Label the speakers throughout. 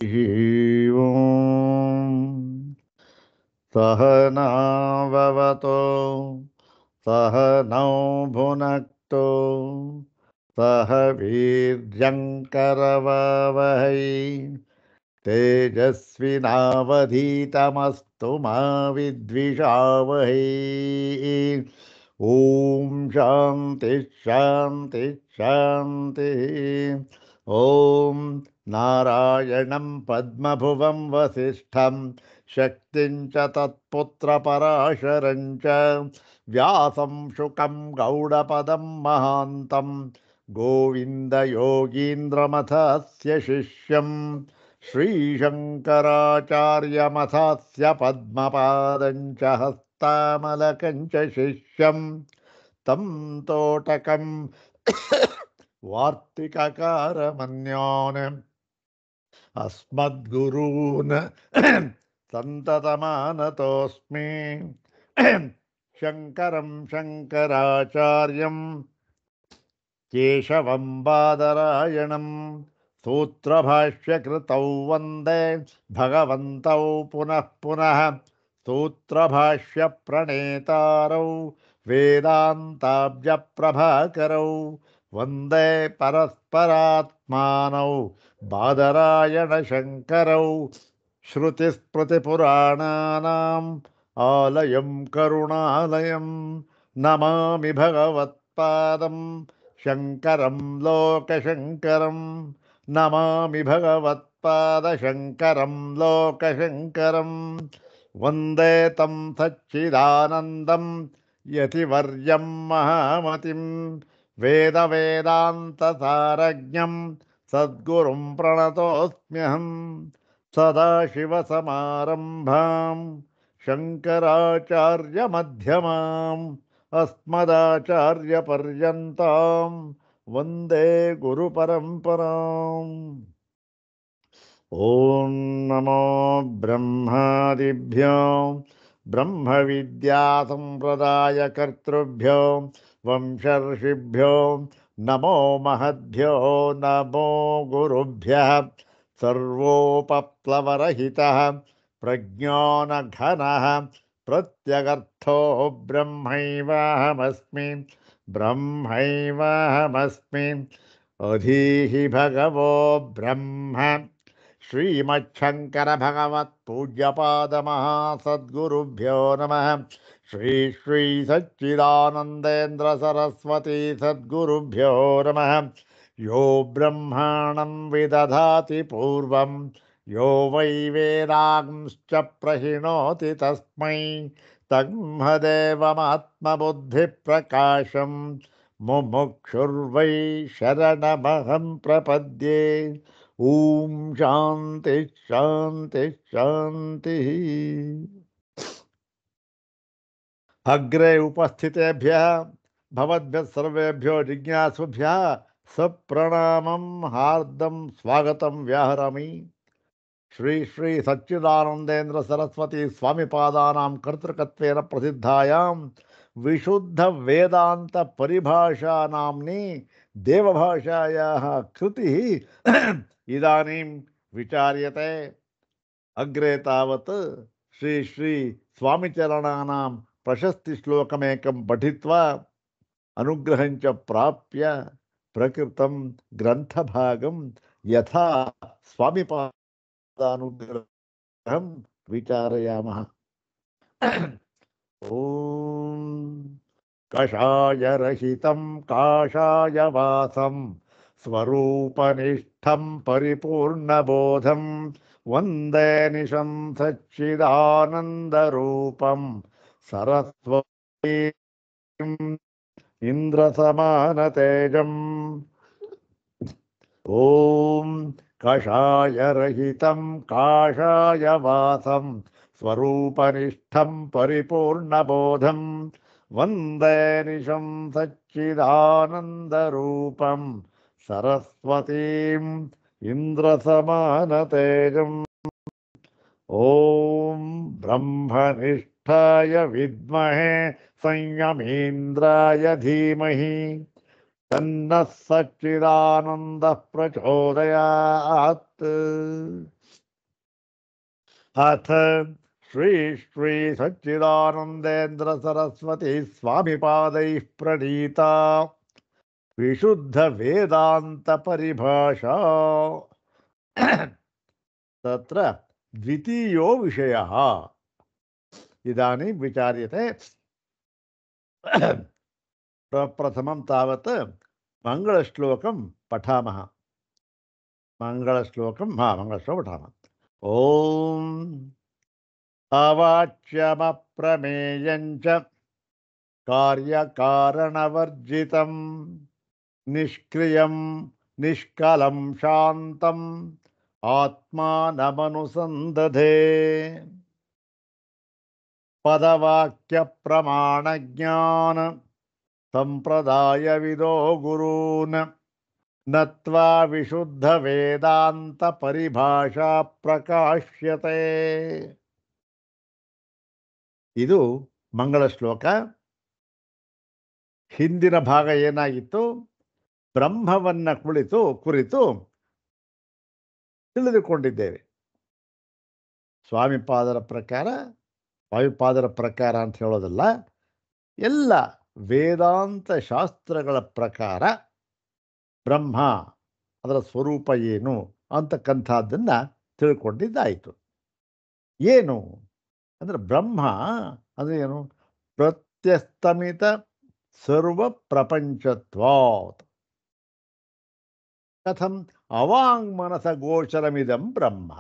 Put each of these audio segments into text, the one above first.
Speaker 1: ॐ सहनाववतो सहनौ भुनक्तु सह वीर्यङ्करवावहै तेजस्विनावधीतमस्तु मा विद्विषावहै ॐ शान्ति शान्ति शान्तिः ॐ नारायणं पद्मभुवं वसिष्ठं शक्तिं च तत्पुत्रपराशरं च व्यासं शुकं गौडपदं महान्तं गोविन्दयोगीन्द्रमथस्य शिष्यम् श्रीशङ्कराचार्यमथस्य पद्मपादं च हस्तामलकं च शिष्यं तं तोटकं वार्तिककारमन्यान् अस्मद्गुरून् सन्ततमानतोऽस्मि शङ्करं शङ्कराचार्यं केशवं बादरायणं सूत्रभाष्यकृतौ वन्दे भगवन्तौ पुनः पुनः सूत्रभाष्यप्रणेतारौ वेदान्ताब्जप्रभाकरौ वन्दे परस्परात्मानौ बादरायणशङ्करौ श्रुतिस्मृतिपुराणानाम् आलयं करुणालयं नमामि भगवत्पादं शङ्करं लोकशङ्करं नमामि भगवत्पादशङ्करं लोकशङ्करं वन्दे तं सच्चिदानन्दं यतिवर्यं महामतिं वेदवेदान्तसारज्ञं सद्गुरुं प्रणतोऽस्म्यहं सदाशिवसमारम्भां शङ्कराचार्यमध्यमाम् अस्मदाचार्यपर्यन्तां वन्दे गुरुपरम्पराम् ॐ नमो ब्रह्मादिभ्यो ब्रह्मविद्यासम्प्रदायकर्तृभ्यो वंशर्षिभ्यो नमो महद्भ्यो नमो गुरुभ्यः सर्वोपप्लवरहितः प्रज्ञानघनः प्रत्यगर्थो ब्रह्मैवाहमस्मि अधीहि भगवो ब्रह्म श्रीमच्छङ्कर भगवत्पूज्यपादमहासद्गुरुभ्यो नमः श्री श्री सच्चिदानन्देन्द्र सरस्वती सद्गुरुभ्यो नमः यो ब्रह्माणं विदधाति पूर्वं यो वै वेदांश्च प्रहिणोति तस्मै तन्मदेवमात्मबुद्धिप्रकाशं मुमुक्षुर्वै शरणमहं प्रपद्ये ॐ शान्ति शान्ति शान्तिः। अग्रे उपस्थितेभ्यः भवद्भ्यः सर्वेभ्यो जिज्ञासुभ्यः सप्रणामं हार्दं स्वागतं व्याहरामि। श्री श्री सच्चिदानंदेन्द्र सरस्वती स्वामी पादानां कर्तृकत्वेन प्रसिद्धायां विशुद्ध वेदांत परिभाषा नाम्नी देवभाषायाः कृतिः इदानीं विचार्यते। अग्रे तावत् श्री श्री स्वामिचरणानां प्रशस्तिश्लोकमेकं पठित्वा अनुग्रहं च प्राप्य प्रकृतं ग्रन्थभागं यथा स्वामिपादानुग्रहं विचारयामः। ॐ कषायरहितं काषायवासं स्वरूपनिष्ठं परिपूर्णबोधं वन्दे निशं सच्चिदानन्दरूपं सरस्वतीम् इन्द्रसमानतेजम्। ॐ कषायरहितं काषायवासं स्वरूपनिष्ठं परिपूर्णबोधं वन्दे निशं सच्चिदानन्दरूपं सरस्वतीम् इन्द्रसमानतेजम्। ॐ ब्रह्मनिष्ठाय विद्महे संयमीन्द्राय धीमहि तन्नः सच्चिदानन्दः प्रचोदयात्। ಅಥ ಶ್ರೀ ಶ್ರೀ ಸಚ್ಚಿದಾನಂದೇಂದ್ರ ಸರಸ್ವತಿ ಸ್ವಾಮಿಪಾದೈ ಪ್ರಣೀತಾ ವಿಶುದ್ಧ ವೇದಾಂತ ಪರಿಭಾಷಾ ತತ್ರ ದ್ವಿತೀಯೋ ವಿಷಯಃ ಇದಾनीं ವಿಚಾರ್ಯತೆ ಪ್ರಥಮಂ ತಾವತ್ ಮಂಗಳಶ್ಲೋಕಂ ಪಠಾಮಃ ಮಂಗಳಶ್ಲೋಕಂ ಪಠಾಮಃ ಓಂ ಅವಾಚ್ಯಮಪ್ರಮೇಯಂಚ ಕಾರ್ಯಕಾರಣವರ್ಜಿತಂ ನಿಷ್ಕ್ರಿಯಂ ನಿಷ್ಕಲಂ ಶಾಂತಂ ಆತ್ಮಾನಮನುಸಂದಧೇ ಪದವಾಕ್ಯ ಪ್ರಮಾಣಜ್ಞಾನ ಸಂಪ್ರದಾಯವಿದೋ ಗುರೂನ್ ನತ್ವಾ ವಿಶುದ್ಧ ವೇದಾಂತ ಪರಿಭಾಷಾ ಪ್ರಕಾಶ್ಯತೆ. ಇದು ಮಂಗಳ ಶ್ಲೋಕ. ಹಿಂದಿನ ಭಾಗ ಏನಾಗಿತ್ತು? ಬ್ರಹ್ಮವನ್ನ ಕುರಿತು ತಿಳಿದುಕೊಂಡಿದ್ದೇವೆ. ಸ್ವಾಮಿಪಾದರ ಪ್ರಕಾರ ಅಂತ ಹೇಳೋದಲ್ಲ, ಎಲ್ಲ ವೇದಾಂತ ಶಾಸ್ತ್ರಗಳ ಪ್ರಕಾರ ಬ್ರಹ್ಮ ಅದರ ಸ್ವರೂಪ ಏನು ಅಂತಕ್ಕಂಥದ್ದನ್ನು ತಿಳ್ಕೊಂಡಿದ್ದಾಯಿತು. ಏನು ಅಂದರೆ ಬ್ರಹ್ಮ ಅಂದರೆ ಏನು? ಪ್ರತ್ಯಸ್ತಮಿತ ಸರ್ವ ಪ್ರಪಂಚತ್ವಾತ್ ಕಥಂ ಅವಾಂಗ್ಮನಸ ಗೋಚರಮಿದಂ ಬ್ರಹ್ಮ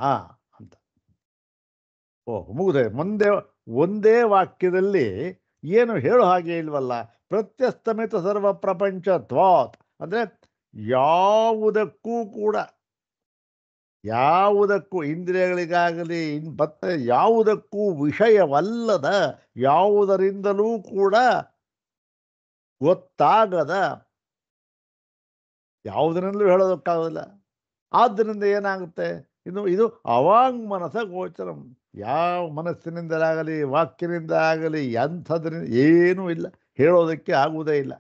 Speaker 1: ಅಂತ. ಮುಗಿದೆ. ಒಂದೇ ವಾಕ್ಯದಲ್ಲಿ ಏನು ಹೇಳೋ ಹಾಗೆ ಇಲ್ವಲ್ಲ. ಪ್ರತ್ಯಸ್ತಮಿತ ಸರ್ವ ಪ್ರಪಂಚತ್ವಾತ್ ಅಂದರೆ ಯಾವುದಕ್ಕೂ ಇಂದ್ರಿಯಗಳಿಗಾಗಲಿ ಮತ್ತೆ ಯಾವುದಕ್ಕೂ ವಿಷಯವಲ್ಲದ, ಯಾವುದರಿಂದಲೂ ಕೂಡ ಗೊತ್ತಾಗದ, ಯಾವುದರಿಂದಲೂ ಹೇಳೋದಕ್ಕಾಗೋದಿಲ್ಲ. ಆದ್ದರಿಂದ ಏನಾಗುತ್ತೆ? ಇದು ಅವಾಂಗ್ಮನಸ ಗೋಚರಂ. ಯಾವ ಮನಸ್ಸಿನಿಂದಲಾಗಲಿ ವಾಕ್ಯನಿಂದ ಆಗಲಿ ಎಂಥದ್ರಿಂದ ಏನೂ ಇಲ್ಲ, ಹೇಳೋದಕ್ಕೆ ಆಗುವುದೇ ಇಲ್ಲ.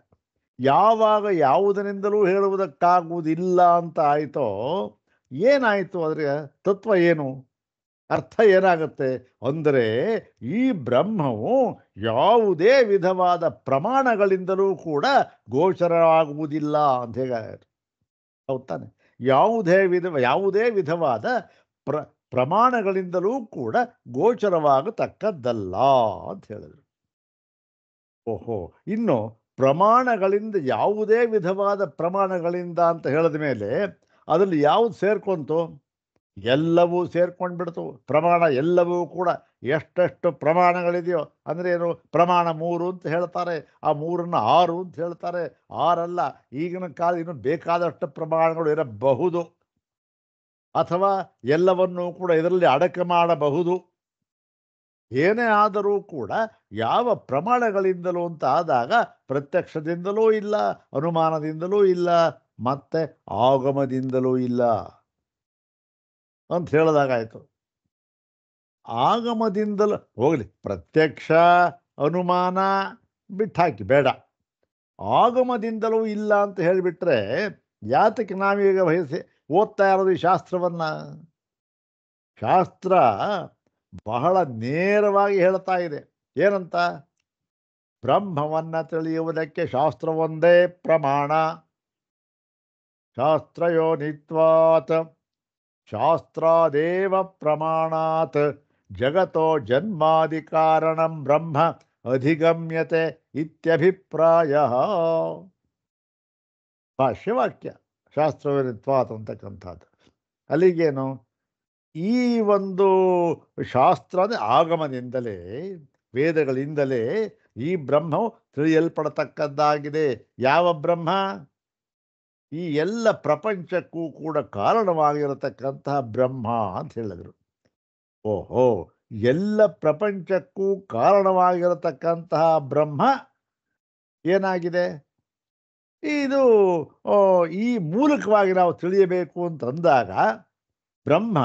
Speaker 1: ಯಾವಾಗ ಯಾವುದರಿಂದಲೂ ಹೇಳುವುದಕ್ಕಾಗುವುದಿಲ್ಲ ಅಂತ ಆಯಿತೋ, ಏನಾಯಿತು? ಅದರ ತತ್ವ ಏನು? ಅರ್ಥ ಏನಾಗುತ್ತೆ ಅಂದರೆ ಈ ಬ್ರಹ್ಮವು ಯಾವುದೇ ವಿಧವಾದ ಪ್ರಮಾಣಗಳಿಂದಲೂ ಕೂಡ ಗೋಚರವಾಗುವುದಿಲ್ಲ ಅಂತ ಹೇಗಾಯಿತು. ಹೌದು ತಾನೆ? ಯಾವುದೇ ವಿಧವಾದ ಪ್ರಮಾಣಗಳಿಂದಲೂ ಕೂಡ ಗೋಚರವಾಗತಕ್ಕದ್ದಲ್ಲ ಅಂತ ಹೇಳಿದರು. ಓಹೋ, ಇನ್ನು ಪ್ರಮಾಣಗಳಿಂದ, ಯಾವುದೇ ವಿಧವಾದ ಪ್ರಮಾಣಗಳಿಂದ ಅಂತ ಹೇಳಿದ ಮೇಲೆ ಅದರಲ್ಲಿ ಯಾವುದು ಸೇರ್ಕೊಂತು? ಎಲ್ಲವೂ ಸೇರ್ಕೊಂಡ್ಬಿಡ್ತು. ಪ್ರಮಾಣ ಎಲ್ಲವೂ ಕೂಡ ಎಷ್ಟೆಷ್ಟು ಪ್ರಮಾಣಗಳಿದೆಯೋ ಅಂದರೆ ಏನು? ಪ್ರಮಾಣ 3 ಅಂತ ಹೇಳ್ತಾರೆ, ಆ 3ನ್ನು 6 ಅಂತ ಹೇಳ್ತಾರೆ. 6 ಅಲ್ಲ, ಈಗಿನ ಕಾಲ ಇನ್ನು ಬೇಕಾದಷ್ಟು ಪ್ರಮಾಣಗಳು ಇರಬಹುದು, ಅಥವಾ ಎಲ್ಲವನ್ನೂ ಕೂಡ ಇದರಲ್ಲಿ ಅಡಕೆ ಮಾಡಬಹುದು. ಏನೇ ಆದರೂ ಕೂಡ ಯಾವ ಪ್ರಮಾಣಗಳಿಂದಲೂ ಅಂತ ಆದಾಗ ಪ್ರತ್ಯಕ್ಷದಿಂದಲೂ ಇಲ್ಲ, ಅನುಮಾನದಿಂದಲೂ ಇಲ್ಲ, ಮತ್ತೆ ಆಗಮದಿಂದಲೂ ಇಲ್ಲ ಅಂತ ಹೇಳಿದಾಗಾಯಿತು. ಆಗಮದಿಂದಲೂ ಹೋಗಲಿ, ಪ್ರತ್ಯಕ್ಷ ಅನುಮಾನ ಬಿಟ್ಟಾಕಿ ಬೇಡ, ಆಗಮದಿಂದಲೂ ಇಲ್ಲ ಅಂತ ಹೇಳಿಬಿಟ್ರೆ ಯಾತಕ್ಕೆ ನಾವೀಗ ಓದ್ತಾ ಇರೋದು ಈ ಶಾಸ್ತ್ರವನ್ನು? ಶಾಸ್ತ್ರ ಬಹಳ ನೇರವಾಗಿ ಹೇಳ್ತಾ ಇದೆ. ಏನಂತ? ಬ್ರಹ್ಮವನ್ನು ತಿಳಿಯುವುದಕ್ಕೆ ಶಾಸ್ತ್ರವೊಂದೇ ಪ್ರಮಾಣ. ಶಾಸ್ತ್ರಯೋನಿತ್ವಾತ್ ಶಾಸ್ತ್ರಾದೇವ ಪ್ರಮಾಣಾತ್ ಜಗತೋ ಜನ್ಮಾದಿ ಕಾರಣಂ ಬ್ರಹ್ಮ ಅಧಿಗಮ್ಯತೆ ಇತ್ಯಭಿಪ್ರಾಯ. ಭಾಷ್ಯವಾಕ್ಯ ಶಾಸ್ತ್ರಯೋನಿತ್ವಾತ್ ಅಂತಕ್ಕಂಥದ್ದು. ಅಲ್ಲಿಗೇನು? ಈ ಒಂದು ಶಾಸ್ತ್ರ ಆಗಮದಿಂದಲೇ, ವೇದಗಳಿಂದಲೇ ಈ ಬ್ರಹ್ಮವು ತಿಳಿಯಲ್ಪಡತಕ್ಕದ್ದಾಗಿದೆ. ಯಾವ ಬ್ರಹ್ಮ? ಈ ಎಲ್ಲ ಪ್ರಪಂಚಕ್ಕೂ ಕೂಡ ಕಾರಣವಾಗಿರತಕ್ಕಂತಹ ಬ್ರಹ್ಮ ಅಂತ ಹೇಳಿದರು. ಓಹೋ, ಎಲ್ಲ ಪ್ರಪಂಚಕ್ಕೂ ಕಾರಣವಾಗಿರತಕ್ಕಂತಹ ಬ್ರಹ್ಮ ಏನಾಗಿದೆ? ಇದು ಈ ಮೂಲಕವಾಗಿ ನಾವು ತಿಳಿಯಬೇಕು ಅಂತಂದಾಗ ಬ್ರಹ್ಮ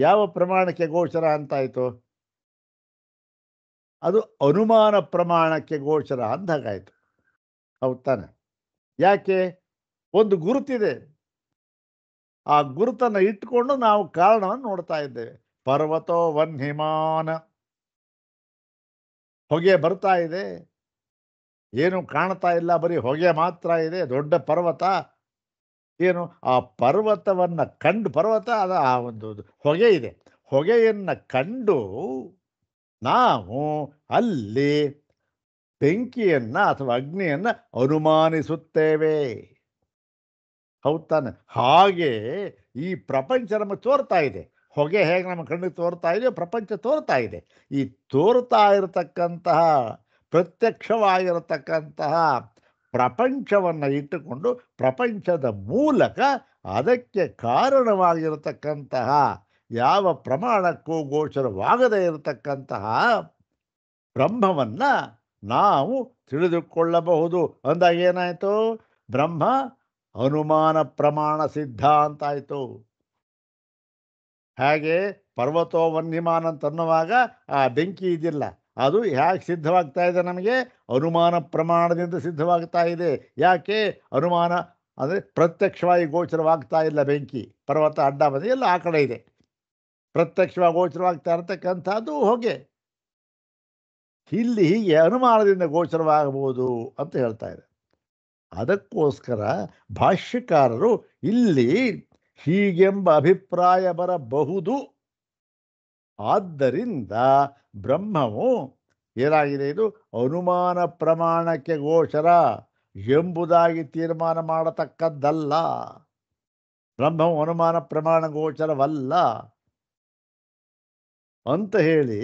Speaker 1: ಯಾವ ಪ್ರಮಾಣಕ್ಕೆ ಗೋಚರ ಅಂತಾಯಿತು? ಅದು ಅನುಮಾನ ಪ್ರಮಾಣಕ್ಕೆ ಗೋಚರ ಅಂದಾಗಾಯಿತು. ಹೌದು ತಾನೆ? ಯಾಕೆ? ಒಂದು ಗುರುತಿದೆ, ಆ ಗುರುತನ್ನು ಇಟ್ಟುಕೊಂಡು ನಾವು ಕಾರಣವನ್ನು ನೋಡ್ತಾ ಇದ್ದೇವೆ. ಪರ್ವತೋ ವನ್ಹಿಮಾನ. ಹೊಗೆ ಬರ್ತಾ ಇದೆ, ಏನು ಕಾಣ್ತಾ ಇಲ್ಲ, ಬರೀ ಹೊಗೆ ಮಾತ್ರ ಇದೆ, ದೊಡ್ಡ ಪರ್ವತ. ಏನು ಆ ಪರ್ವತವನ್ನು ಕಂಡು, ಪರ್ವತ ಅದ ಆ ಒಂದು ಹೊಗೆ ಇದೆ, ಹೊಗೆಯನ್ನು ಕಂಡು ನಾವು ಅಲ್ಲಿ ಬೆಂಕಿಯನ್ನ ಅಥವಾ ಅಗ್ನಿಯನ್ನ ಅನುಮಾನಿಸುತ್ತೇವೆ. ಹೌದ್ ತಾನೆ? ಹಾಗೆ ಈ ಪ್ರಪಂಚ ನಮಗೆ ತೋರ್ತಾ ಇದೆ. ಹೊಗೆ ಹೇಗೆ ನಮ್ಮ ಕಣ್ಣಿಗೆ ತೋರ್ತಾ ಇದೆಯೋ ಪ್ರಪಂಚ ತೋರ್ತಾ ಇದೆ. ಈ ತೋರ್ತಾ ಇರತಕ್ಕಂತಹ ಪ್ರತ್ಯಕ್ಷವಾಗಿರತಕ್ಕಂತಹ ಪ್ರಪಂಚವನ್ನು ಇಟ್ಟುಕೊಂಡು ಪ್ರಪಂಚದ ಮೂಲಕ ಅದಕ್ಕೆ ಕಾರಣವಾಗಿರತಕ್ಕಂತಹ ಯಾವ ಪ್ರಮಾಣಕ್ಕೂ ಗೋಚರವಾಗದೇ ಇರತಕ್ಕಂತಹ ಬ್ರಹ್ಮವನ್ನ ನಾವು ತಿಳಿದುಕೊಳ್ಳಬಹುದು. ಅಂದಾಗ ಏನಾಯಿತು? ಬ್ರಹ್ಮ ಅನುಮಾನ ಪ್ರಮಾಣ ಸಿದ್ಧ ಅಂತಾಯಿತು. ಹಾಗೆ ಪರ್ವತೋ ವನ್ಯಮಾನ ಅಂತ ಅನ್ನುವಾಗ ಆ ಬೆಂಕಿ ಇದೆಯಲ್ಲ, ಅದು ಹೇಗೆ ಸಿದ್ಧವಾಗ್ತಾ ಇದೆ? ನಮಗೆ ಅನುಮಾನ ಪ್ರಮಾಣದಿಂದ ಸಿದ್ಧವಾಗ್ತಾ ಇದೆ. ಯಾಕೆ? ಅನುಮಾನ ಅಂದರೆ ಪ್ರತ್ಯಕ್ಷವಾಗಿ ಗೋಚರವಾಗ್ತಾ ಇಲ್ಲ. ಬೆಂಕಿ ಪರ್ವತ ಅಡ್ಡ ಬಂದು ಎಲ್ಲ ಆ ಕಡೆ ಇದೆ, ಪ್ರತ್ಯಕ್ಷವಾಗಿ ಗೋಚರವಾಗ್ತಾ ಇರತಕ್ಕಂಥದ್ದು ಹೊಗೆ. ಇಲ್ಲಿ ಹೀಗೆ ಅನುಮಾನದಿಂದ ಗೋಚರವಾಗಬಹುದು ಅಂತ ಹೇಳ್ತಾ ಇದೆ. ಅದಕ್ಕೋಸ್ಕರ ಭಾಷ್ಯಕಾರರು ಇಲ್ಲಿ ಹೀಗೆಂಬ ಅಭಿಪ್ರಾಯ ಬರಬಹುದು. ಆದ್ದರಿಂದ ಬ್ರಹ್ಮವು ಏನಾಗಿದೆ? ಇದು ಅನುಮಾನ ಪ್ರಮಾಣಕ್ಕೆ ಗೋಚರ ಎಂಬುದಾಗಿ ತೀರ್ಮಾನ ಮಾಡತಕ್ಕದ್ದಲ್ಲ. ಬ್ರಹ್ಮವು ಅನುಮಾನ ಪ್ರಮಾಣ ಗೋಚರವಲ್ಲ ಅಂತ ಹೇಳಿ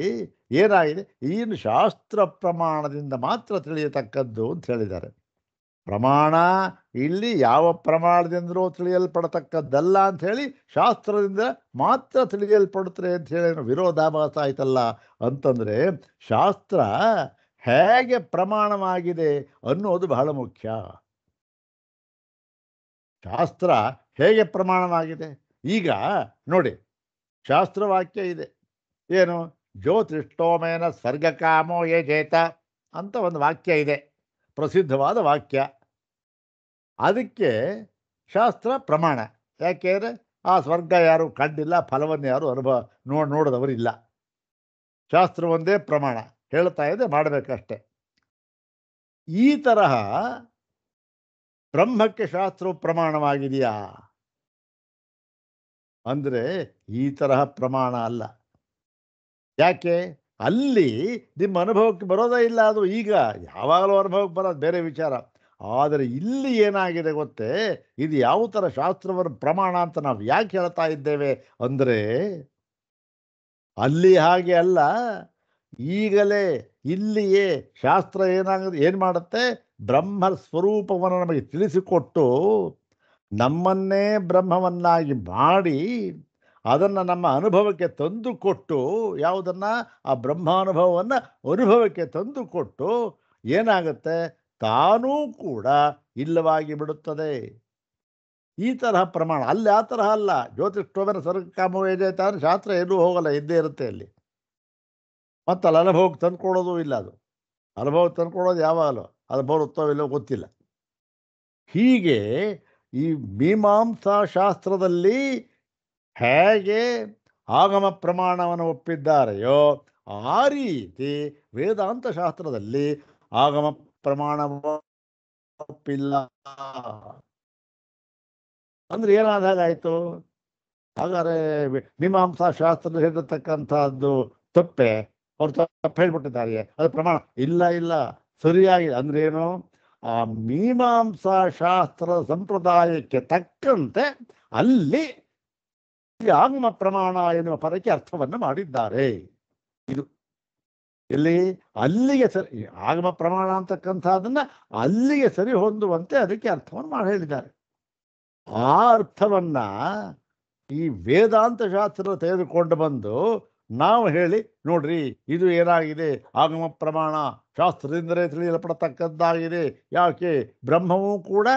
Speaker 1: ಏನಾಗಿದೆ? ಇನ್ನು ಶಾಸ್ತ್ರ ಪ್ರಮಾಣದಿಂದ ಮಾತ್ರ ತಿಳಿಯತಕ್ಕದ್ದು ಅಂತ ಹೇಳಿದ್ದಾರೆ. ಪ್ರಮಾಣ ಇಲ್ಲಿ ಯಾವ ಪ್ರಮಾಣದಿಂದಲೂ ತಿಳಿಯಲ್ಪಡತಕ್ಕದ್ದಲ್ಲ ಅಂಥೇಳಿ ಶಾಸ್ತ್ರದಿಂದ ಮಾತ್ರ ತಿಳಿಯಲ್ಪಡುತ್ತದೆ ಅಂತ ಹೇಳಿ ವಿರೋಧಾಭಾಸ ಆಯ್ತಲ್ಲ. ಅಂತಂದರೆ ಶಾಸ್ತ್ರ ಹೇಗೆ ಪ್ರಮಾಣವಾಗಿದೆ ಅನ್ನೋದು ಬಹಳ ಮುಖ್ಯ. ಶಾಸ್ತ್ರ ಹೇಗೆ ಪ್ರಮಾಣವಾಗಿದೆ? ಈಗ ನೋಡಿ, ಶಾಸ್ತ್ರವಾಕ್ಯ ಇದೆ. ಏನು? ಜ್ಯೋತಿಷ್ಠೋಮೇನ ಸ್ವರ್ಗಕಾಮೋ ಯೇ ಜೇತ ಅಂತ ಒಂದು ವಾಕ್ಯ ಇದೆ, ಪ್ರಸಿದ್ಧವಾದ ವಾಕ್ಯ. ಅದಕ್ಕೆ ಶಾಸ್ತ್ರ ಪ್ರಮಾಣ. ಯಾಕೆಂದರೆ ಆ ಸ್ವರ್ಗ ಯಾರು ಕಂಡಿಲ್ಲ, ಫಲವನ್ನು ಯಾರು ನೋಡಿದವರಿಲ್ಲ. ಶಾಸ್ತ್ರ ಒಂದೇ ಪ್ರಮಾಣ, ಹೇಳ್ತಾ ಇದೆ, ಮಾಡಬೇಕಷ್ಟೆ. ಈ ತರಹ ಬ್ರಹ್ಮಕ್ಕೆ ಶಾಸ್ತ್ರವು ಪ್ರಮಾಣವಾಗಿದೆಯಾ ಅಂದರೆ ಈ ತರಹ ಪ್ರಮಾಣ ಅಲ್ಲ. ಯಾಕೆ? ಅಲ್ಲಿ ನಿಮ್ಮ ಅನುಭವಕ್ಕೆ ಬರೋದೇ ಇಲ್ಲ. ಅದು ಈಗ ಯಾವಾಗಲೂ ಅನುಭವಕ್ಕೆ ಬರೋದು ಬೇರೆ ವಿಚಾರ. ಆದರೆ ಇಲ್ಲಿ ಏನಾಗಿದೆ ಗೊತ್ತೇ? ಇದು ಯಾವ ಥರ ಶಾಸ್ತ್ರವನ್ನು ಪ್ರಮಾಣ ಅಂತ ನಾವು ಯಾಕೆ ಹೇಳ್ತಾ ಇದ್ದೇವೆ ಅಂದರೆ, ಅಲ್ಲಿ ಹಾಗೆ ಅಲ್ಲ, ಈಗಲೇ ಇಲ್ಲಿಯೇ ಶಾಸ್ತ್ರ ಏನು ಮಾಡುತ್ತೆ? ಬ್ರಹ್ಮ ಸ್ವರೂಪವನ್ನು ನಮಗೆ ತಿಳಿಸಿಕೊಟ್ಟು ನಮ್ಮನ್ನೇ ಬ್ರಹ್ಮವನ್ನಾಗಿ ಮಾಡಿ ಅದನ್ನು ನಮ್ಮ ಅನುಭವಕ್ಕೆ ತಂದುಕೊಟ್ಟು, ಯಾವುದನ್ನು? ಆ ಬ್ರಹ್ಮಾನುಭವವನ್ನು ಅನುಭವಕ್ಕೆ ತಂದುಕೊಟ್ಟು ಏನಾಗುತ್ತೆ? ತಾನೂ ಕೂಡ ಇಲ್ಲವಾಗಿ ಬಿಡುತ್ತದೆ. ಈ ತರಹ ಪ್ರಮಾಣ. ಅಲ್ಲಿ ಆ ತರಹ ಅಲ್ಲ. ಜ್ಯೋತಿಷ್ಠೋಮೇನ ಸ್ವರ್ಗಕಾಮೋ ಯೇ ಜೇತ ಅಂದರೆ ಶಾಸ್ತ್ರ ಎಲ್ಲೂ ಹೋಗಲ್ಲ, ಇದ್ದೇ ಇರುತ್ತೆ ಅಲ್ಲಿ. ಮತ್ತು ಅಲ್ಲಿ ಅನುಭವಕ್ಕೆ ತಂದುಕೊಡೋದು ಇಲ್ಲ. ಅದು ಅನುಭವಕ್ಕೆ ತಂದುಕೊಡೋದು ಯಾವಾಗಲೂ ಅದು ಬರುತ್ತೋ ಇಲ್ಲೋ ಗೊತ್ತಿಲ್ಲ. ಹೀಗೆ ಈ ಮೀಮಾಂಸಾ ಶಾಸ್ತ್ರದಲ್ಲಿ ಹೇಗೆ ಆಗಮ ಪ್ರಮಾಣವನ್ನು ಒಪ್ಪಿದ್ದಾರೆಯೋ ಆ ರೀತಿ ವೇದಾಂತ ಶಾಸ್ತ್ರದಲ್ಲಿ ಆಗಮ ಪ್ರಮಾಣ ಒಪ್ಪಿಲ್ಲ. ಅಂದ್ರೆ ಏನಾದಾಗಾಯಿತು? ಹಾಗಾದ್ರೆ ಮೀಮಾಂಸಾ ಶಾಸ್ತ್ರದಲ್ಲಿ ಹೇಳಿರ್ತಕ್ಕಂಥದ್ದು ತಪ್ಪೆ, ಅವ್ರು ತಪ್ಪು ಹೇಳ್ಬಿಟ್ಟಿದ್ದಾರೆ, ಅದು ಪ್ರಮಾಣ ಇಲ್ಲ. ಇಲ್ಲ, ಸರಿಯಾಗಿದೆ. ಅಂದ್ರೆ ಏನು? ಆ ಮೀಮಾಂಸಾ ಶಾಸ್ತ್ರದ ಸಂಪ್ರದಾಯಕ್ಕೆ ತಕ್ಕಂತೆ ಅಲ್ಲಿ ಆಗಮ ಪ್ರಮಾಣ ಎನ್ನುವ ಪದಕ್ಕೆ ಅರ್ಥವನ್ನು ಮಾಡಿದ್ದಾರೆ. ಇದು ಇಲ್ಲಿ ಅಲ್ಲಿಗೆ ಸರಿ, ಆಗಮ ಪ್ರಮಾಣ ಅಂತಕ್ಕಂಥದ್ದನ್ನ ಅಲ್ಲಿಗೆ ಸರಿ ಹೊಂದುವಂತೆ ಅದಕ್ಕೆ ಅರ್ಥವನ್ನು ಮಾಡಿ ಹೇಳಿದ್ದಾರೆ. ಆ ಅರ್ಥವನ್ನ ಈ ವೇದಾಂತ ಶಾಸ್ತ್ರ ತೆಗೆದುಕೊಂಡು ಬಂದು ನಾವು ಹೇಳಿ, ನೋಡ್ರಿ ಇದು ಏನಾಗಿದೆ? ಆಗಮ ಪ್ರಮಾಣ ಶಾಸ್ತ್ರದಿಂದಲೇ ತಿಳಿಯಲ್ಪಡತಕ್ಕದ್ದಾಗಿದೆ. ಯಾಕೆ? ಬ್ರಹ್ಮವೂ ಕೂಡ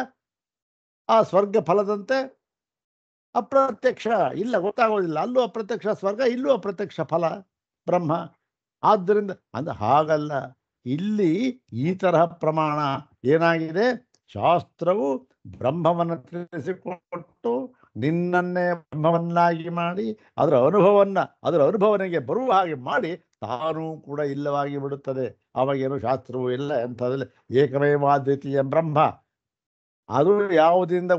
Speaker 1: ಆ ಸ್ವರ್ಗ ಫಲದಂತೆ ಅಪ್ರತ್ಯಕ್ಷ, ಇಲ್ಲ ಗೊತ್ತಾಗೋದಿಲ್ಲ. ಅಲ್ಲೂ ಅಪ್ರತ್ಯಕ್ಷ ಸ್ವರ್ಗ, ಇಲ್ಲೂ ಅಪ್ರತ್ಯಕ್ಷ ಫಲ ಬ್ರಹ್ಮ. ಆದ್ದರಿಂದ ಹಾಗಲ್ಲ, ಇಲ್ಲಿ ಈ ತರಹ ಪ್ರಮಾಣ ಏನಾಗಿದೆ? ಶಾಸ್ತ್ರವು ಬ್ರಹ್ಮವನ್ನು ತಿಳಿಸಿಕೊಟ್ಟು ನಿನ್ನನ್ನೇ ಬ್ರಹ್ಮವನ್ನಾಗಿ ಮಾಡಿ ಅದರ ಅನುಭವನಿಗೆ ಬರುವ ಹಾಗೆ ಮಾಡಿ ತಾನೂ ಕೂಡ ಇಲ್ಲವಾಗಿ ಬಿಡುತ್ತದೆ. ಅವಾಗೇನು ಶಾಸ್ತ್ರವೂ ಇಲ್ಲ, ಎಂಥದಿಲ್ಲ. ಏಕಮೇವಾದ್ವಿತೀಯ ಬ್ರಹ್ಮ. ಅದು ಯಾವುದರಿಂದ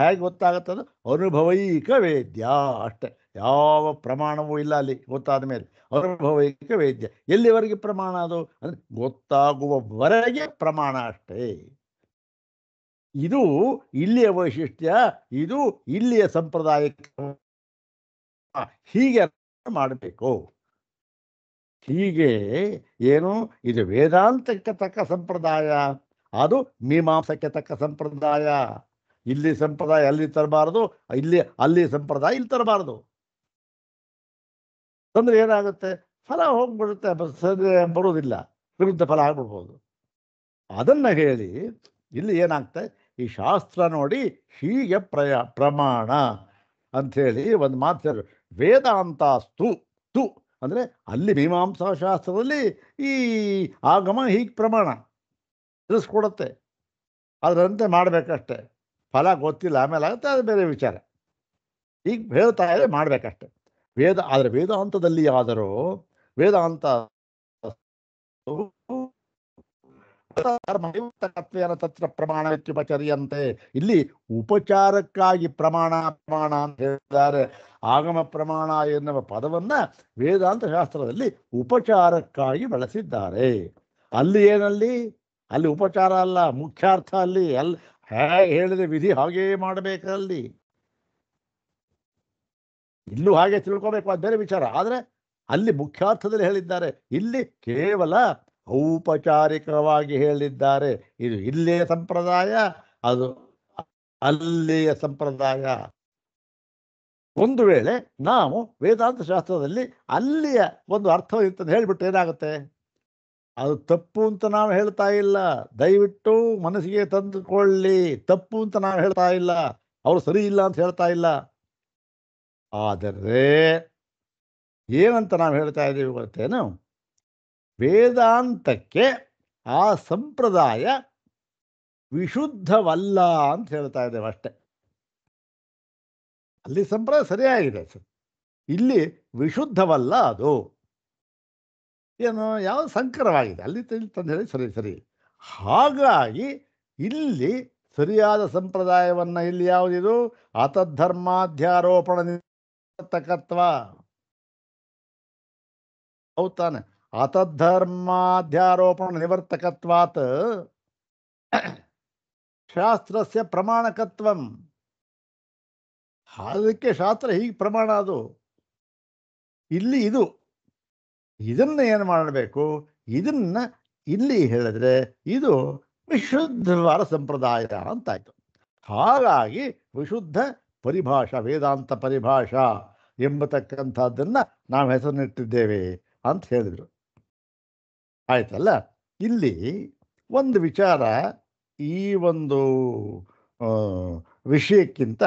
Speaker 1: ಹೇಗೆ ಗೊತ್ತಾಗುತ್ತದು? ಅನುಭವೈಕ ವೇದ್ಯ ಅಷ್ಟೆ. ಯಾವ ಪ್ರಮಾಣವೂ ಇಲ್ಲ ಅಲ್ಲಿ ಗೊತ್ತಾದ ಮೇಲೆ. ಅನುಭವೈಕ ವೇದ್ಯ. ಎಲ್ಲಿವರೆಗೆ ಪ್ರಮಾಣ ಅದು? ಅಂದರೆ ಗೊತ್ತಾಗುವವರೆಗೆ ಪ್ರಮಾಣ ಅಷ್ಟೇ. ಇದು ಇಲ್ಲಿಯ ವೈಶಿಷ್ಟ್ಯ, ಇದು ಇಲ್ಲಿಯ ಸಂಪ್ರದಾಯಕ್ಕೆ ಹೀಗೆ ಮಾಡಬೇಕು. ಹೀಗೆ ಏನು ಇದು ವೇದಾಂತಕ್ಕೆ ತಕ್ಕ ಸಂಪ್ರದಾಯ, ಅದು ಮೀಮಾಂಸಕ್ಕೆ ತಕ್ಕ ಸಂಪ್ರದಾಯ. ಇಲ್ಲಿ ಸಂಪ್ರದಾಯ ಅಲ್ಲಿ ತರಬಾರದು, ಅಲ್ಲಿ ಸಂಪ್ರದಾಯ ಇಲ್ಲಿ ತರಬಾರದು. ತಂದ್ರೆ ಏನಾಗುತ್ತೆ? ಫಲ ಹೋಗ್ಬಿಡುತ್ತೆ, ಬರುವುದಿಲ್ಲ, ವಿರುದ್ಧ ಫಲ ಆಗ್ಬಿಡ್ಬೋದು. ಅದನ್ನ ಹೇಳಿ ಇಲ್ಲಿ ಏನಾಗ್ತದೆ, ಈ ಶಾಸ್ತ್ರ ನೋಡಿ ಹೀಗೆ ಪ್ರಮಾಣ ಅಂಥೇಳಿ ಒಂದು ಮಾತು. ವೇದಾಂತಾಸ್ತು ತು ಅಂದರೆ ಅಲ್ಲಿ ಮೀಮಾಂಸಾ ಶಾಸ್ತ್ರದಲ್ಲಿ ಈ ಆಗಮ ಹೀಗೆ ಪ್ರಮಾಣ ತಿಳಿಸ್ಕೊಡುತ್ತೆ, ಅದರಂತೆ ಮಾಡಬೇಕಷ್ಟೆ. ಫಲ ಗೊತ್ತಿಲ್ಲ, ಆಮೇಲೆ ಆಗುತ್ತೆ, ಅದು ಬೇರೆ ವಿಚಾರ. ಈಗ ಹೇಳ್ತಾ ಇದೆ ಮಾಡಬೇಕಷ್ಟೆ. ಆದರೆ ವೇದಾಂತದಲ್ಲಿ ಆದರೂ ವೇದಾಂತ ತತ್ರ ಪ್ರಮಾಣ ವ್ಯುಪಚರ್ಯಂತೆ. ಇಲ್ಲಿ ಉಪಚಾರಕ್ಕಾಗಿ ಪ್ರಮಾಣ ಅಂತ ಹೇಳಿದ್ದಾರೆ. ಆಗಮ ಪ್ರಮಾಣ ಎನ್ನುವ ಪದವನ್ನ ವೇದಾಂತ ಶಾಸ್ತ್ರದಲ್ಲಿ ಉಪಚಾರಕ್ಕಾಗಿ ಬಳಸಿದ್ದಾರೆ. ಅಲ್ಲಿ ಉಪಚಾರ ಅಲ್ಲ, ಮುಖ್ಯಾರ್ಥ. ಅಲ್ಲಿ ಹೇಗೆ ಹೇಳಿದ ವಿಧಿ ಹಾಗೇ ಮಾಡಬೇಕಲ್ಲಿ. ಇಲ್ಲೂ ಹಾಗೆ ತಿಳ್ಕೋಬೇಕು, ಅದು ಬೇರೆ ವಿಚಾರ. ಆದರೆ ಅಲ್ಲಿ ಮುಖ್ಯಾರ್ಥದಲ್ಲಿ ಹೇಳಿದ್ದಾರೆ, ಇಲ್ಲಿ ಕೇವಲ ಔಪಚಾರಿಕವಾಗಿ ಹೇಳಿದ್ದಾರೆ. ಇದು ಇಲ್ಲಿಯ ಸಂಪ್ರದಾಯ, ಅದು ಅಲ್ಲಿಯ ಸಂಪ್ರದಾಯ. ಒಂದು ವೇಳೆ ನಾವು ವೇದಾಂತ ಶಾಸ್ತ್ರದಲ್ಲಿ ಅಲ್ಲಿಯ ಒಂದು ಅರ್ಥ ಇರ್ತದೆ ಹೇಳಿಬಿಟ್ಟು ಏನಾಗುತ್ತೆ? ಅದು ತಪ್ಪು ಅಂತ ನಾವು ಹೇಳ್ತಾ ಇಲ್ಲ, ದಯವಿಟ್ಟು ಮನಸ್ಸಿಗೆ ತಂದುಕೊಳ್ಳಿ. ತಪ್ಪು ಅಂತ ನಾವು ಹೇಳ್ತಾ ಇಲ್ಲ, ಅವರು ಸರಿ ಇಲ್ಲ ಅಂತ ಹೇಳ್ತಾ ಇಲ್ಲ. ಆದರೆ ಏನಂತ ನಾವು ಹೇಳ್ತಾ ಇದ್ದೀವಿ ಗೊತ್ತೇನು? ವೇದಾಂತಕ್ಕೆ ಆ ಸಂಪ್ರದಾಯ ವಿಶುದ್ಧವಲ್ಲ ಅಂತ ಹೇಳ್ತಾ ಇದ್ದೇವೆ ಅಷ್ಟೆ. ಅಲ್ಲಿ ಸಂಪ್ರದಾಯ ಸರಿಯಾಗಿದೆ ಸರ್, ಇಲ್ಲಿ ವಿಶುದ್ಧವಲ್ಲ. ಅದು ಏನು ಯಾವುದು ಸಂಕರವಾಗಿದೆ, ಅಲ್ಲಿ ತಂದು ಹೇಳಿ ಸರಿ. ಹಾಗಾಗಿ ಇಲ್ಲಿ ಸರಿಯಾದ ಸಂಪ್ರದಾಯವನ್ನು ಇಲ್ಲಿ ಯಾವುದಿದು? ಅತದ್ಧರ್ಮಾಧ್ಯಾರೋಪಣ ನಿವರ್ತಕತ್ವ. ಹೌದು ತಾನೆ? ಅತದ್ಧರ್ಮಾಧ್ಯಾರೋಪಣ ನಿವರ್ತಕತ್ವಾತ್ ಶಾಸ್ತ್ರಸ್ಯ ಪ್ರಮಾಣಕತ್ವಂ. ಅದಕ್ಕೆ ಶಾಸ್ತ್ರ ಹೀಗೆ ಪ್ರಮಾಣ. ಅದು ಇಲ್ಲಿ ಇದನ್ನ ಏನು ಮಾಡಬೇಕು? ಇದನ್ನ ಇಲ್ಲಿ ಹೇಳಿದ್ರೆ ಇದು ವಿಶುದ್ಧವಾದ ಸಂಪ್ರದಾಯ ಅಂತಾಯ್ತು. ಹಾಗಾಗಿ ವಿಶುದ್ಧ ಪರಿಭಾಷಾ, ವೇದಾಂತ ಪರಿಭಾಷಾ ಎಂಬತಕ್ಕಂಥದ್ದನ್ನು ನಾವು ಹೆಸರಿನಿಟ್ಟಿದ್ದೇವೆ ಅಂತ ಹೇಳಿದರು. ಆಯ್ತಲ್ಲ? ಇಲ್ಲಿ ಒಂದು ವಿಚಾರ, ಈ ಒಂದು ವಿಷಯಕ್ಕಿಂತ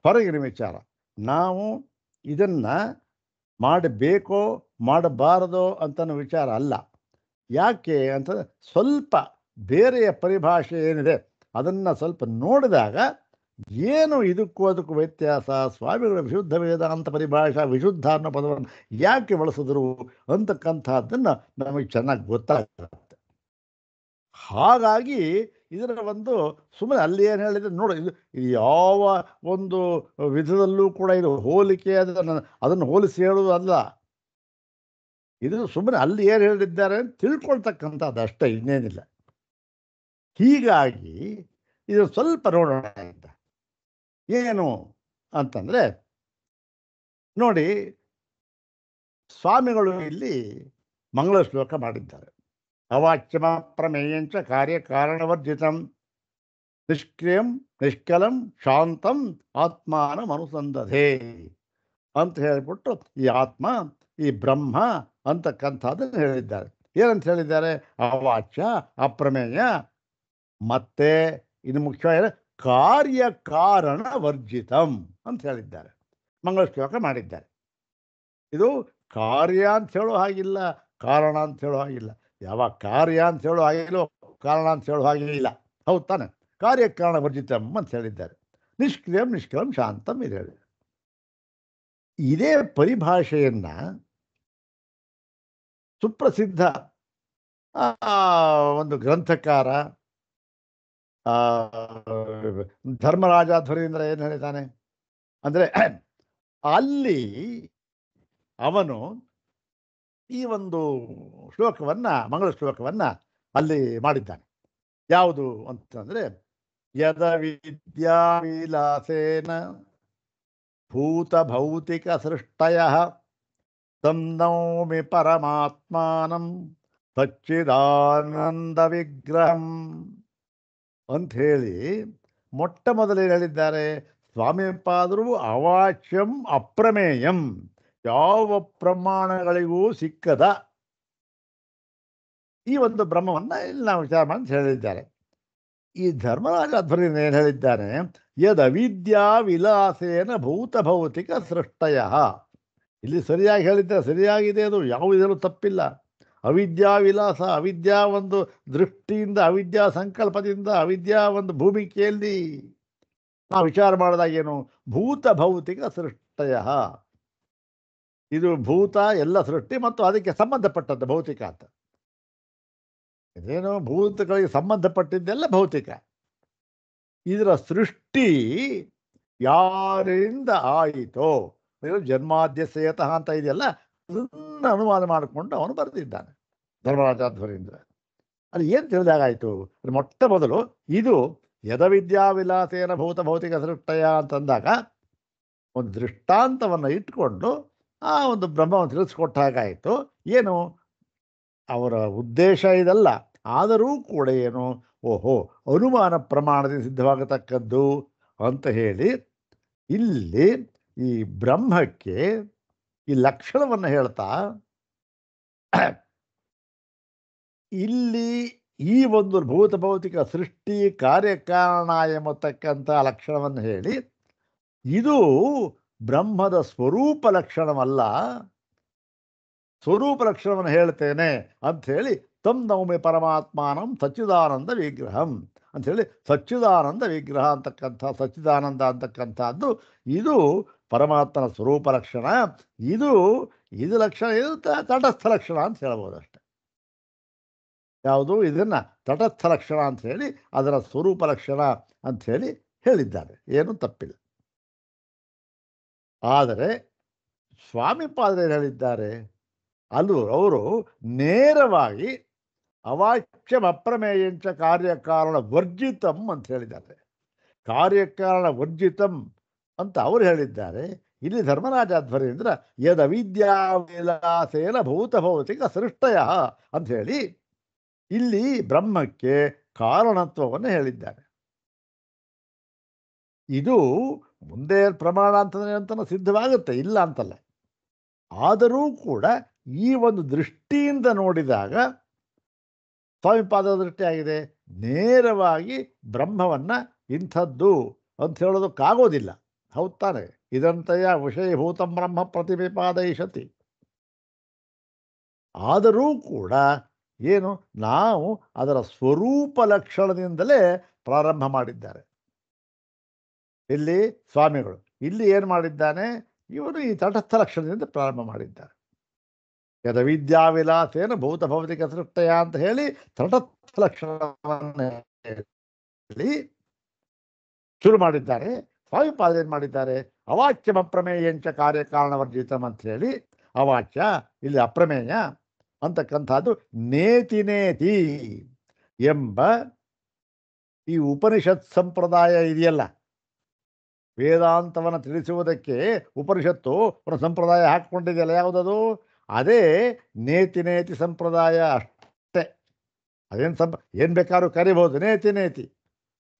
Speaker 1: ಹೊರಗಿನ ವಿಚಾರ. ನಾವು ಇದನ್ನು ಮಾಡಬೇಕೋ ಮಾಡಬಾರದೋ ಅಂತನೋ ವಿಚಾರ ಅಲ್ಲ. ಯಾಕೆ ಅಂತಂದರೆ ಸ್ವಲ್ಪ ಬೇರೆಯ ಪರಿಭಾಷೆ ಏನಿದೆ ಅದನ್ನು ಸ್ವಲ್ಪ ನೋಡಿದಾಗ ಏನು ಅದಕ್ಕೂ ವ್ಯತ್ಯಾಸ, ಸ್ವಾಮಿಗಳ ವಿಶುದ್ಧ ವೇದಾಂತ ಪರಿಭಾಷಾ ವಿಶುದ್ಧ ಅನ್ನೋ ಪದವನ್ನು ಯಾಕೆ ಬಳಸಿದ್ರು ಅಂತಕ್ಕಂಥದ್ದನ್ನು ನಮಗೆ ಚೆನ್ನಾಗಿ ಗೊತ್ತಾಗುತ್ತೆ. ಹಾಗಾಗಿ ಇದರ ಒಂದು ಸುಮ್ಮನೆ ಅಲ್ಲಿ ಏನು ಹೇಳಿದ್ರೆ ನೋಡಿ, ಇದು ಯಾವ ಒಂದು ವಿಧದಲ್ಲೂ ಕೂಡ ಇದು ಹೋಲಿಕೆ ಅದನ್ನು ಹೋಲಿಸಿ ಹೇಳುವುದು ಅಲ್ಲ. ಇದು ಸುಮ್ಮನೆ ಅಲ್ಲಿ ಏನು ಹೇಳಿದ್ದಾರೆ ಅಂತ ತಿಳ್ಕೊಳ್ತಕ್ಕಂಥದ್ದು ಅಷ್ಟೇ, ಇನ್ನೇನಿಲ್ಲ. ಹೀಗಾಗಿ ಇದು ಸ್ವಲ್ಪ ನೋಡೋಣ ಅಂತ. ಏನು ಅಂತಂದರೆ ನೋಡಿ, ಸ್ವಾಮಿಗಳು ಇಲ್ಲಿ ಮಂಗಳ ಶ್ಲೋಕ ಮಾಡಿದ್ದಾರೆ. ಅವಾಚ್ಯಮ ಪ್ರಮೇಯಂಚ ಕಾರ್ಯ ಕಾರಣವರ್ಜಿತಂ ನಿಷ್ಕ್ರಿಯಂ ನಿಷ್ಕಲಂ ಶಾಂತಂ ಆತ್ಮಾನಂ ಅನುಸಂಧತೆ ಅಂತ ಹೇಳಿಬಿಟ್ಟು ಈ ಆತ್ಮ, ಈ ಬ್ರಹ್ಮ ಅಂತಕ್ಕಂಥದ್ದನ್ನು ಹೇಳಿದ್ದಾರೆ. ಏನಂತ ಹೇಳಿದ್ದಾರೆ? ಅವಾಚ್ಯ, ಅಪ್ರಮೇಯ, ಮತ್ತೆ ಇದು ಮುಖ್ಯವಾದ ಕಾರ್ಯಕಾರಣ ವರ್ಜಿತಂ ಅಂತ ಹೇಳಿದ್ದಾರೆ. ಮಂಗಳ ಶ್ಲೋಕ ಮಾಡಿದ್ದಾರೆ. ಇದು ಕಾರ್ಯ ಅಂತ ಹೇಳೋ ಹಾಗಿಲ್ಲ, ಕಾರಣ ಅಂತ ಹೇಳೋ ಹಾಗಿಲ್ಲ. ಯಾವ ಕಾರ್ಯ ಅಂತ ಹೇಳೋ ಹಾಗಿಲ್ಲ, ಕಾರಣ ಅಂತ ಹೇಳೋ ಹಾಗೆ ಇಲ್ಲ. ಹೌದು ತಾನೆ? ಕಾರ್ಯಕಾರಣ ವರ್ಜಿತಂ ಅಂತ ಹೇಳಿದ್ದಾರೆ. ನಿಷ್ಕ್ರಿಯಂ ನಿಷ್ಕಲಂ ಶಾಂತಂ ಇದೆ. ಇದೇ ಪರಿಭಾಷೆಯನ್ನ ಸುಪ್ರಸಿದ್ಧ ಆ ಒಂದು ಗ್ರಂಥಕಾರ ಆ ಧರ್ಮರಾಜಾಧ್ವರೀಂದ್ರ ಏನು ಹೇಳಿದ್ದಾನೆ ಅಂದರೆ, ಅಲ್ಲಿ ಅವನು ಈ ಒಂದು ಶ್ಲೋಕವನ್ನ, ಮಂಗಳ ಶ್ಲೋಕವನ್ನ ಅಲ್ಲಿ ಮಾಡಿದ್ದಾನೆ. ಯಾವುದು ಅಂತಂದ್ರೆ, ಯದ ವಿದ್ಯಾ ವಿಲಾಸೇನ ಭೂತ ಭೌತಿಕ ಸೃಷ್ಟಯ ತಂ ನೌಮಿ ಪರಮಾತ್ಮಾನಂ ಸಚ್ಚಿದಾನಂದ ವಿಗ್ರಹಂ ಅಂಥೇಳಿ ಮೊಟ್ಟ ಮೊದಲೇ ಹೇಳಿದ್ದಾರೆ. ಸ್ವಾಮಿಪಾದರು ಅವಾಚ್ಯಂ ಅಪ್ರಮೇಯಂ, ಯಾವ ಪ್ರಮಾಣಗಳಿಗೂ ಸಿಕ್ಕದ ಈ ಒಂದು ಬ್ರಹ್ಮವನ್ನು ಇಲ್ಲಿ ನಾವು ವಿಚಾರ ಮಾಡಿ ಹೇಳಿದ್ದಾರೆ. ಈ ಧರ್ಮರಾಜ ಅಧ್ವರ್ಯನ ಏನು ಹೇಳಿದ್ದಾನೆ, ಯದ್ ಅವಿದ್ಯಾ ವಿಲಾಸೇನ ಭೂತ ಭೌತಿಕ ಸೃಷ್ಟಯ. ಇಲ್ಲಿ ಸರಿಯಾಗಿ ಹೇಳಿದ್ದಾರೆ, ಸರಿಯಾಗಿದೆ, ಅದು ಯಾವುದೂ ತಪ್ಪಿಲ್ಲ. ಅವಿದ್ಯಾ ವಿಲಾಸ, ಅವಿದ್ಯಾ ಒಂದು ದೃಷ್ಟಿಯಿಂದ, ಅವಿದ್ಯಾ ಸಂಕಲ್ಪದಿಂದ, ಅವಿದ್ಯಾ ಒಂದು ಭೂಮಿಕೆಯಲ್ಲಿ ನಾವು ವಿಚಾರ ಮಾಡಿದಾಗ ಏನು, ಭೂತ ಭೌತಿಕ ಸೃಷ್ಟಯ. ಇದು ಭೂತ ಎಲ್ಲ ಸೃಷ್ಟಿ ಮತ್ತು ಅದಕ್ಕೆ ಸಂಬಂಧಪಟ್ಟದ್ದು ಭೌತಿಕ ಅಂತ. ಇದೇನು ಭೂತಗಳಿಗೆ ಸಂಬಂಧಪಟ್ಟಿದ್ದೆಲ್ಲ ಭೌತಿಕ. ಇದರ ಸೃಷ್ಟಿ ಯಾರಿಂದ ಆಯಿತೋ, ಜನ್ಮಾದ್ಯಸೇತಃ ಅಂತ ಇದೆಯಲ್ಲ, ಅದನ್ನು ಅನುವಾದ ಮಾಡಿಕೊಂಡು ಅವನು ಬರೆದಿದ್ದಾನೆ ಧರ್ಮರಾಜಾಧ್ವರೀಂದ್ರ. ಅಲ್ಲಿ ಏನು ತಿಳಿದಾಗಾಯಿತು, ಮೊಟ್ಟ ಮೊದಲು ಇದು ಯದವಿದ್ಯಾವಿಲಾಸೇನ ಭೂತ ಭೌತಿಕ ಸೃಷ್ಟಯ ಅಂತಂದಾಗ ಒಂದು ದೃಷ್ಟಾಂತವನ್ನು ಇಟ್ಕೊಂಡು ಆ ಒಂದು ಬ್ರಹ್ಮವನ್ನು ತಿಳಿಸ್ಕೊಟ್ಟ ಹಾಗಾಯಿತು. ಏನು ಅವರ ಉದ್ದೇಶ ಇದಲ್ಲ, ಆದರೂ ಕೂಡ ಏನು, ಓಹೋ ಅನುಮಾನ ಪ್ರಮಾಣದಿಂದ ಸಿದ್ಧವಾಗತಕ್ಕದ್ದು ಅಂತ ಹೇಳಿ ಇಲ್ಲಿ ಈ ಬ್ರಹ್ಮಕ್ಕೆ ಈ ಲಕ್ಷಣವನ್ನು ಹೇಳ್ತಾ, ಇಲ್ಲಿ ಈ ಒಂದು ಭೂತ ಭೌತಿಕ ಸೃಷ್ಟಿ ಕಾರ್ಯಕಾರಣ ಎಂಬತಕ್ಕಂಥ ಲಕ್ಷಣವನ್ನು ಹೇಳಿ, ಇದು ಬ್ರಹ್ಮದ ಸ್ವರೂಪ ಲಕ್ಷಣವಲ್ಲ, ಸ್ವರೂಪ ಲಕ್ಷಣವನ್ನು ಹೇಳ್ತೇನೆ ಅಂಥೇಳಿ ತಂ ನೌಮಿ ಪರಮಾತ್ಮಾನಂ ಸಚ್ಚಿದಾನಂದ ವಿಗ್ರಹಂ ಅಂಥೇಳಿ, ಸಚ್ಚಿದಾನಂದ ವಿಗ್ರಹ ಅಂತಕ್ಕಂಥ, ಸಚ್ಚಿದಾನಂದ ಅಂತಕ್ಕಂಥದ್ದು ಇದು ಪರಮಾತ್ಮನ ಸ್ವರೂಪ ಲಕ್ಷಣ. ಇದು ಲಕ್ಷಣ, ಇದು ತಟಸ್ಥ ಲಕ್ಷಣ ಅಂತ ಹೇಳ್ಬೋದು ಅಷ್ಟೆ. ಯಾವುದು ಇದನ್ನು ತಟಸ್ಥ ಲಕ್ಷಣ ಅಂತ ಹೇಳಿ, ಅದರ ಸ್ವರೂಪ ಲಕ್ಷಣ ಅಂಥೇಳಿ ಹೇಳಿದ್ದಾರೆ, ಏನೂ ತಪ್ಪಿಲ್ಲ. ಆದರೆ ಸ್ವಾಮಿಪಾದರು ಹೇಳಿದ್ದಾರೆ, ಅದು ಅವರು ನೇರವಾಗಿ ಅವಾಚ್ಯಂ ಅಪ್ರಮೇಯಂಚ ಕಾರ್ಯಕಾರಣ ವರ್ಜಿತಂ ಅಂತ ಹೇಳಿದ್ದಾರೆ. ಕಾರ್ಯಕಾರಣ ವರ್ಜಿತಂ ಅಂತ ಅವರು ಹೇಳಿದ್ದಾರೆ. ಇಲ್ಲಿ ಧರ್ಮರಾಜಾಧ್ವರೀಂದ್ರ ಯದ್ ಅವಿದ್ಯಾ ವಿಲಾಸೇನ ಭೂತ ಭೌತಿಕ ಸೃಷ್ಟಯ ಅಂತ ಹೇಳಿ ಇಲ್ಲಿ ಬ್ರಹ್ಮಕ್ಕೆ ಕಾರಣತ್ವವನ್ನು ಹೇಳಿದ್ದಾರೆ. ಇದು ಮುಂದೆ ಪ್ರಮಾಣ ಅಂತ ಸಿದ್ಧವಾಗುತ್ತೆ, ಇಲ್ಲ ಅಂತಲ್ಲ. ಆದರೂ ಕೂಡ ಈ ಒಂದು ದೃಷ್ಟಿಯಿಂದ ನೋಡಿದಾಗ ಸ್ವಾಮಿಪಾದರ ದೃಷ್ಟಿ ಆಗಿದೆ, ನೇರವಾಗಿ ಬ್ರಹ್ಮವನ್ನು ಇಂಥದ್ದು ಅಂತ ಹೇಳೋದಕ್ಕಾಗೋದಿಲ್ಲ. ಹೌದು ತಾನೆ, ಇದಂತೆಯ ವಿಷಯಭೂತಂ ಬ್ರಹ್ಮ ಪ್ರತಿಪಿಪಾದಯಿಷತಿ. ಆದರೂ ಕೂಡ ಏನು, ನಾವು ಅದರ ಸ್ವರೂಪ ಲಕ್ಷಣದಿಂದಲೇ ಪ್ರಾರಂಭ ಮಾಡಿದ್ದಾರೆ ಇಲ್ಲಿ ಸ್ವಾಮಿಗಳು. ಇಲ್ಲಿ ಏನು ಮಾಡಿದ್ದಾನೆ, ಇವರು ಈ ತಟಸ್ಥ ಲಕ್ಷಣದಿಂದ ಪ್ರಾರಂಭ ಮಾಡಿದ್ದಾರೆ. ಯದ ವಿದ್ಯಾವಿಲಾಸೇನ ಭೂತ ಭೌತಿಕ ಸೃಷ್ಟಯ ಅಂತ ಹೇಳಿ ತಟಸ್ಥ ಲಕ್ಷಣವನ್ನು ಹೇಳಿ ಶುರು ಮಾಡಿದ್ದಾರೆ. ಸ್ವಾಮಿಪಾದರು ಏನು ಮಾಡಿದ್ದಾರೆ, ಅವಾಚ್ಯಂ ಅಪ್ರಮೇಯಂಚ ಕಾರ್ಯಕಾರಣವರ್ಜಿತಂ ಅಂತ ಹೇಳಿ, ಅವಾಚ್ಯ ಇಲ್ಲಿ ಅಪ್ರಮೇಯ ಅಂತಕ್ಕಂಥದ್ದು ನೇತಿ ನೇತಿ ಎಂಬ ಈ ಉಪನಿಷತ್ ಸಂಪ್ರದಾಯ ಇದೆಯಲ್ಲ, ವೇದಾಂತವನ್ನು ತಿಳಿಸುವುದಕ್ಕೆ ಉಪನಿಷತ್ತು ಒಂದು ಸಂಪ್ರದಾಯ ಹಾಕಿಕೊಂಡಿದೆಯಲ್ಲ, ಯಾವುದದು, ಅದೇ ನೇತಿ ನೇತಿ ಸಂಪ್ರದಾಯ ಅಷ್ಟೇ. ಅದೇನು ಏನು ಬೇಕಾದ್ರೂ ಕರಿಬಹುದು, ನೇತಿ ನೇತಿ.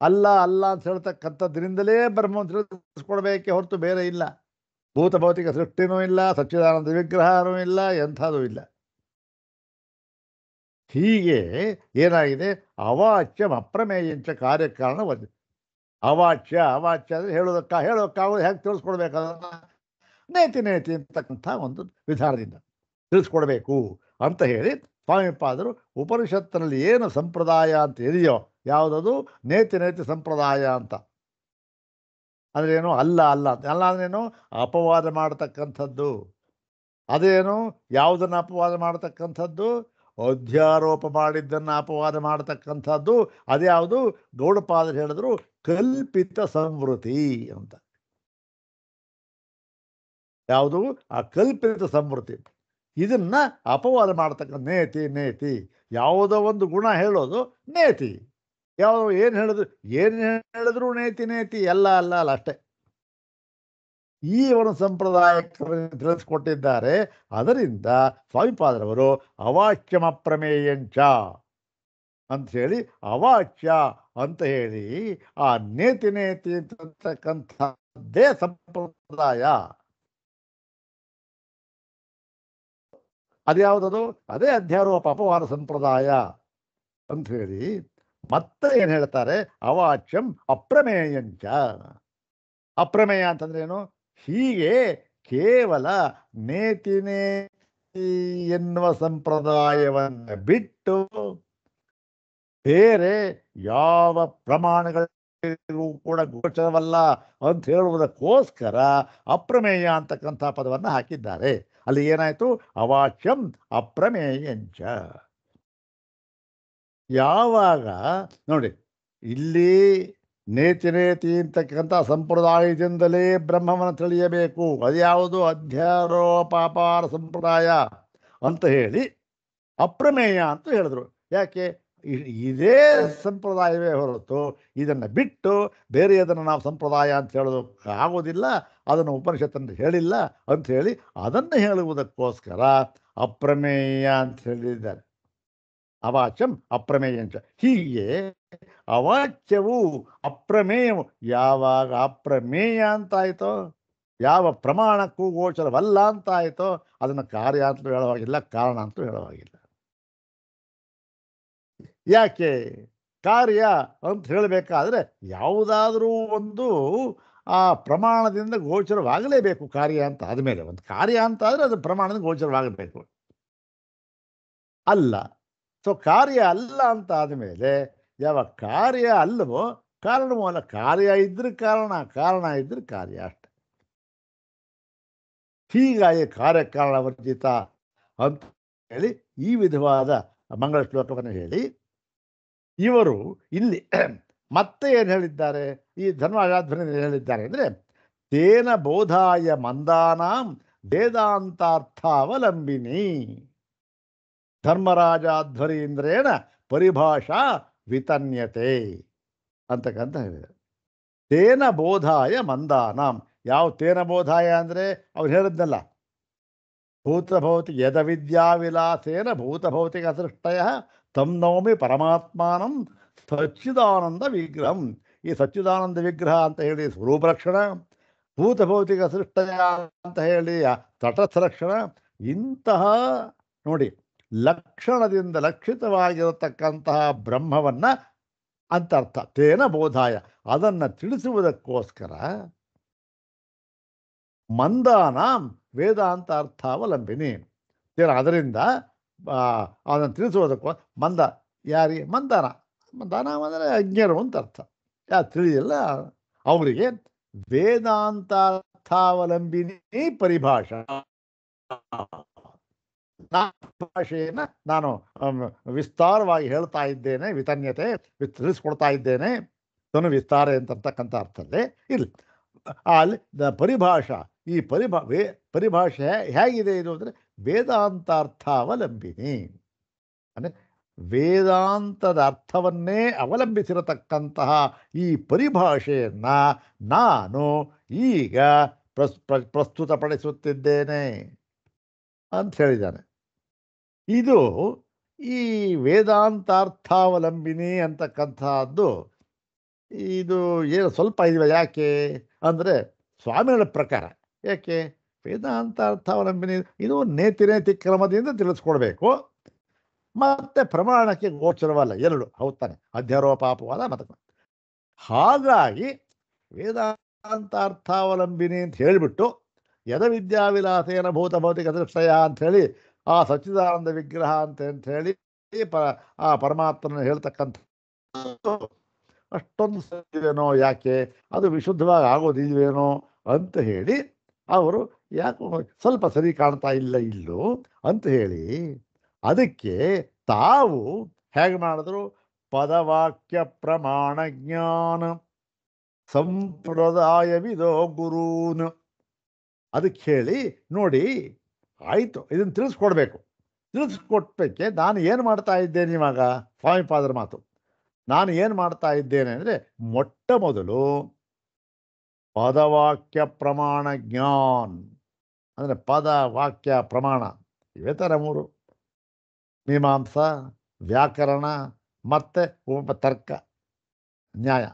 Speaker 1: ಅಲ್ಲ ಅಲ್ಲ ಅಂತ ಹೇಳ್ತಕ್ಕಂಥದ್ರಿಂದಲೇ ಬ್ರಹ್ಮವನ್ನು ತಿಳಿಸ್ಕೊಡ್ಬೇಕೆ ಹೊರತು ಬೇರೆ ಇಲ್ಲ. ಭೂತ ಭೌತಿಕ ಸೃಷ್ಟಿನೂ ಇಲ್ಲ, ಸಚ್ಚಿದಾನಂದ ವಿಗ್ರಹನೂ ಇಲ್ಲ, ಎಂಥದೂ ಇಲ್ಲ. ಹೀಗೆ ಏನಾಗಿದೆ, ಅವಾಚ್ಯಂ ಅಪ್ರಮೇಯಂಚ ಕಾರ್ಯಕಾರಣ ವರ್ಜ. ಅವಾಚ್ಯ ಅಂದರೆ ಹೇಳೋಕ್ಕಾಗೋದು ಹೇಗೆ ತಿಳಿಸ್ಕೊಡ್ಬೇಕು, ಅದನ್ನು ನೇತಿ ನೇತಿ ಅಂತಕ್ಕಂಥ ಒಂದು ವಿಧಾನದಿಂದ ತಿಳಿಸ್ಕೊಡ್ಬೇಕು ಅಂತ ಹೇಳಿ ಸ್ವಾಮಿಪಾದರು ಉಪನಿಷತ್ತಿನಲ್ಲಿ ಏನು ಸಂಪ್ರದಾಯ ಅಂತ ಇದೆಯೋ, ಯಾವುದದು ನೇತಿ ನೇತಿ ಸಂಪ್ರದಾಯ ಅಂತ ಅಂದ್ರೇನು? ಅಲ್ಲ ಅಲ್ಲ ಅಲ್ಲ ಅಂದ್ರೇನು? ಅಪವಾದ ಮಾಡತಕ್ಕಂಥದ್ದು. ಅದೇನು? ಯಾವುದನ್ನು ಅಪವಾದ ಮಾಡತಕ್ಕಂಥದ್ದು? ಅಧ್ಯಾರೋಪ ಮಾಡಿದ್ದನ್ನು ಅಪವಾದ ಮಾಡತಕ್ಕಂಥದ್ದು. ಅದ್ಯಾವುದು? ಗೌಡಪಾದರು ಹೇಳಿದ್ರು ಕಲ್ಪಿತ ಸಂವೃತಿ ಅಂತ. ಯಾವುದು? ಆ ಕಲ್ಪಿತ ಸಂವೃತಿ. ಇದನ್ನ ಅಪವಾದ ಮಾಡ್ತಕ್ಕಂಥ ನೇತಿ ನೇತಿ. ಯಾವುದೋ ಒಂದು ಗುಣ ಹೇಳೋದು ನೇತಿ. ಯಾವ ಏನು ಹೇಳಿದ್ರು ನೇತಿ ನೇತಿ ಎಲ್ಲ ಅಲ್ಲ ಅಲ್ಲ ಅಷ್ಟೇ. ಈ ಒಂದು ಸಂಪ್ರದಾಯಕ್ಕೆ ತಿಳಿಸ್ಕೊಟ್ಟಿದ್ದಾರೆ. ಅದರಿಂದ ಸ್ವಾಮಿಪಾದರವರು ಅವಾಚ್ಯಮ ಪ್ರಮೇಯಂಚ ಅಂತ ಹೇಳಿ ಅವಾಚ್ಯ ಅಂತ ಹೇಳಿ ಆ ನೇತಿ ನೇತಿ ಅಂತಕ್ಕಂಥದ್ದೇ ಸಂಪ್ರದಾಯ. ಅದ್ಯಾವುದದು? ಅದೇ ಅಧ್ಯಾರೋಪ ಅಪವಾದ ಸಂಪ್ರದಾಯ ಅಂತ ಹೇಳಿ ಮತ್ತೆ ಏನು ಹೇಳ್ತಾರೆ? ಅವಾಚ್ಯಂ ಅಪ್ರಮೇಯಂಚ. ಅಪ್ರಮೇಯ ಅಂತಂದ್ರೆ ಏನು? ಹೀಗೆ ಕೇವಲ ನೇತಿ ನೇತಿ ಎನ್ನುವ ಸಂಪ್ರದಾಯವನ್ನು ಬಿಟ್ಟು ಬೇರೆ ಯಾವ ಪ್ರಮಾಣಗಳಿಗೂ ಕೂಡ ಗೋಚರವಲ್ಲ ಅಂತ ಹೇಳುವುದಕ್ಕೋಸ್ಕರ ಅಪ್ರಮೇಯ ಅಂತಕ್ಕಂಥ ಪದವನ್ನು ಹಾಕಿದ್ದಾರೆ. ಅಲ್ಲಿ ಏನಾಯ್ತು? ಅವಾಚ್ಯಂ ಅಪ್ರಮೇಯಂಚ. ಯಾವಾಗ ನೋಡಿ, ಇಲ್ಲಿ ನೇತಿ ನೇತಿ ಅಂತಕ್ಕಂಥ ಸಂಪ್ರದಾಯದಿಂದಲೇ ಬ್ರಹ್ಮವನ್ನು ತಿಳಿಯಬೇಕು. ಅದ್ಯಾವುದು? ಅಧ್ಯಾರೋಪಾಪಾರ ಸಂಪ್ರದಾಯ ಅಂತ ಹೇಳಿ ಅಪ್ರಮೇಯ ಅಂತ ಹೇಳಿದ್ರು. ಯಾಕೆ? ಇದೇ ಸಂಪ್ರದಾಯವೇ ಹೊರತು ಇದನ್ನು ಬಿಟ್ಟು ಬೇರೆಯದನ್ನು ನಾವು ಸಂಪ್ರದಾಯ ಅಂತ ಹೇಳೋದಕ್ಕೆ ಆಗೋದಿಲ್ಲ. ಅದನ್ನು ಉಪನಿಷತ್ತನ್ನು ಹೇಳಿಲ್ಲ ಅಂತ ಹೇಳಿ ಅದನ್ನು ಹೇಳುವುದಕ್ಕೋಸ್ಕರ ಅಪ್ರಮೇಯ ಅಂತ ಹೇಳಿದ್ದಾರೆ. ಅವಾಚ್ಯಂ ಅಪ್ರಮೇಯಂಚ. ಹೀಗೆ ಅವಾಚ್ಯವು ಅಪ್ರಮೇಯವು ಯಾವಾಗ ಅಪ್ರಮೇಯ ಅಂತಾಯಿತೋ, ಯಾವ ಪ್ರಮಾಣಕ್ಕೂ ಗೋಚರವಲ್ಲ ಅಂತಾಯಿತೋ, ಅದನ್ನು ಕಾರ್ಯ ಅಂತಲೂ ಹೇಳುವಾಗಿಲ್ಲ, ಕಾರಣ ಅಂತಲೂ ಹೇಳುವಾಗಿಲ್ಲ. ಯಾಕೆ? ಕಾರ್ಯ ಅಂತ ಹೇಳಬೇಕಾದ್ರೆ ಯಾವುದಾದ್ರೂ ಒಂದು ಆ ಪ್ರಮಾಣದಿಂದ ಗೋಚರವಾಗಲೇಬೇಕು. ಕಾರ್ಯ ಅಂತ ಆದಮೇಲೆ ಒಂದು ಕಾರ್ಯ ಅಂತ ಆದರೆ ಅದು ಪ್ರಮಾಣದಿಂದ ಗೋಚರವಾಗಬೇಕು. ಅಲ್ಲ. ಸೊ ಕಾರ್ಯ ಅಲ್ಲ ಅಂತ ಆದಮೇಲೆ ಯಾವ ಕಾರ್ಯ ಅಲ್ಲವೋ ಕಾರಣವೂ ಅಲ್ಲ. ಕಾರ್ಯ ಇದ್ರೆ ಕಾರಣ, ಕಾರಣ ಇದ್ರೆ ಕಾರ್ಯ ಅಷ್ಟೆ. ಹೀಗಾಗಿ ಕಾರ್ಯಕಾರಣ ವರ್ಜಿತ ಅಂತ ಹೇಳಿ ಈ ವಿಧವಾದ ಮಂಗಳ ಶ್ಲೋಕವನ್ನು ಹೇಳಿ ಇವರು ಇಲ್ಲಿ ಮತ್ತೆ ಏನು ಹೇಳಿದ್ದಾರೆ? ಈ ಧರ್ಮರಾಜಾಧ್ವನಿ ಏನು ಹೇಳಿದ್ದಾರೆ ಅಂದರೆ, ತೇನ ಬೋಧಾಯ ಮಂದಾನಾಂ ವೇದಾಂತಾರ್ಥಾವಲಂಬಿನಿ. ಧರ್ಮರಾಜಾಧ್ವರೀಂದ್ರೇಣ ಪರಿಭಾಷಾ ವಿತನ್ಯತೆ ಅಂತಕ್ಕಂತ ಹೇಳಿದ್ದಾರೆ. ತೇನ ಬೋಧಾಯ ಮಂದಾನಾಂ. ಯಾವ ತೇನ ಬೋಧಾಯ ಅಂದರೆ ಅವ್ರು ಹೇಳಿದ್ನಲ್ಲ, ಭೂತಭೌತಿಕ ಯದ ವಿದ್ಯಾವಿಲಾಸೇನ ಭೂತಭೌತಿಕ ಸೃಷ್ಟಯ ತಂ ನೌಮಿ ಪರಮಾತ್ಮಾನಂ ಸಚ್ಚಿದಾನಂದ ವಿಗ್ರಹಂ. ಈ ಸಚ್ಚಿದಾನಂದ ವಿಗ್ರಹ ಅಂತ ಹೇಳಿ ಸ್ವರೂಪಲಕ್ಷಣ, ಭೂತಭೌತಿಕ ಸೃಷ್ಟಯ ಅಂತ ಹೇಳಿ ತಟಸ್ಥ ಲಕ್ಷಣ. ಇಂತಹ ನೋಡಿ ಲಕ್ಷಣದಿಂದ ಲಕ್ಷಿತವಾಗಿರತಕ್ಕಂತಹ ಬ್ರಹ್ಮವನ್ನು ಅಂತರ್ಥ ತೇನ ಬೋಧಾಯ ಅದನ್ನು ತಿಳಿಸುವುದಕ್ಕೋಸ್ಕರ ಮಂದಾನಾಂ ವೇದಾಂತ ಅರ್ಥಾವಲಂಬಿನಿ. ಅದರಿಂದ ಅದನ್ನು ತಿಳಿಸುವುದಕ್ಕೋ ಮಂದ ಯಾರಿಗೆ? ಮಂದಾನ. ಮಂದಾನ ಅಂದರೆ ಅಜ್ಞರು ಅಂತ ಅರ್ಥ. ಯಾರು ತಿಳಿಯಲ್ಲ ಅವರಿಗೆ ವೇದಾಂತಾರ್ಥಾವಲಂಬಿನಿ ಪರಿಭಾಷಾ. ಭಾಷೆಯನ್ನು ನಾನು ವಿಸ್ತಾರವಾಗಿ ಹೇಳ್ತಾ ಇದ್ದೇನೆ, ವಿತನ್ಯತೆ ತಿಳಿಸ್ಕೊಡ್ತಾ ಇದ್ದೇನೆ, ತನು ವಿಸ್ತಾರ ಅಂತಕ್ಕಂಥ ಅರ್ಥಲ್ಲೇ ಇರಲಿ. ಅಲ್ಲಿ ಪರಿಭಾಷಾ, ಈ ಪರಿಭಾಷೆ ಹೇಗಿದೆ ಇದು ಅಂದರೆ ವೇದಾಂತಾರ್ಥಾವಲಂಬಿನಿ. ಅಂದರೆ ವೇದಾಂತದ ಅರ್ಥವನ್ನೇ ಅವಲಂಬಿಸಿರತಕ್ಕಂತಹ ಈ ಪರಿಭಾಷೆಯನ್ನು ನಾನು ಈಗ ಪ್ರಸ್ತುತಪಡಿಸುತ್ತಿದ್ದೇನೆ ಅಂತ ಹೇಳಿದ್ದಾನೆ. ಇದು ಈ ವೇದಾಂತಾರ್ಥಾವಲಂಬಿನಿ ಅಂತಕ್ಕಂಥದ್ದು ಇದು ಏನು ಸ್ವಲ್ಪ ಇದೆಯಾ? ಯಾಕೆ ಅಂದರೆ ಸ್ವಾಮಿಗಳ ಪ್ರಕಾರ ಯಾಕೆ ವೇದಾಂತಾರ್ಥಾವಲಂಬಿನಿ ಇದು ನೇತಿ ನೇತಿ ಕ್ರಮದಿಂದ ತಿಳಿಸ್ಕೊಡ್ಬೇಕು, ಮತ್ತೆ ಪ್ರಮಾಣಕ್ಕೆ ಗೋಚರವಲ್ಲ. ಎರಡು ಹೌದು ತಾನೆ, ಅಧ್ಯಾರೋಪಾಪವಾದ ಮತ್ತು ಹಾಗಾಗಿ ವೇದಾಂತಾರ್ಥಾವಲಂಬಿನಿ ಅಂತ ಹೇಳಿಬಿಟ್ಟು ಯದ ವಿದ್ಯಾವಿಲಾಸೇನ ಭೂತಭೌತಿಕ ದೃಷ್ಟಯ ಅಂಥೇಳಿ ಆ ಸಚ್ಚಿದಾನಂದ ವಿಗ್ರಹ ಅಂತ ಹೇಳಿ ಆ ಪರಮಾತ್ಮನ ಹೇಳ್ತಕ್ಕಂಥ ಅಷ್ಟೊಂದು ಸರಿವೇನೋ, ಯಾಕೆ ಅದು ವಿಶುದ್ಧವಾಗಿ ಆಗೋದಿಲ್ವೇನೋ ಅಂತ ಹೇಳಿ ಅವರು ಯಾಕೋ ಸ್ವಲ್ಪ ಸರಿ ಕಾಣ್ತಾ ಇಲ್ಲ ಇಲ್ಲೋ ಅಂತ ಹೇಳಿ ಅದಕ್ಕೆ ತಾವು ಹೇಗೆ ಮಾಡಿದ್ರು, ಪದವಾಕ್ಯ ಪ್ರಮಾಣ ಜ್ಞಾನ ಸಂಪ್ರದಾಯವಿದೋ ಗುರೂನ್. ಅದಕ್ಕೆ ಹೇಳಿ ನೋಡಿ, ಆಯಿತು, ಇದನ್ನು ತಿಳಿಸ್ಕೊಡ್ಬೇಕು. ತಿಳಿಸ್ಕೊಟ್ಟಕ್ಕೆ ನಾನು ಏನು ಮಾಡ್ತಾ ಇದ್ದೇನೆ ಇವಾಗ, ಸ್ವಾಮಿಪಾದರ ಮಾತು, ನಾನು ಏನು ಮಾಡ್ತಾ ಇದ್ದೇನೆ ಅಂದರೆ, ಮೊಟ್ಟ ಮೊದಲು ಪದವಾಕ್ಯ ಪ್ರಮಾಣ ಜ್ಞಾನ್ ಅಂದರೆ ಪದ ವಾಕ್ಯ ಪ್ರಮಾಣ ಇವೇ ಥರ ಮೂರು, ಮೀಮಾಂಸಾ, ವ್ಯಾಕರಣ ಮತ್ತು ಉಪತರ್ಕ ನ್ಯಾಯ.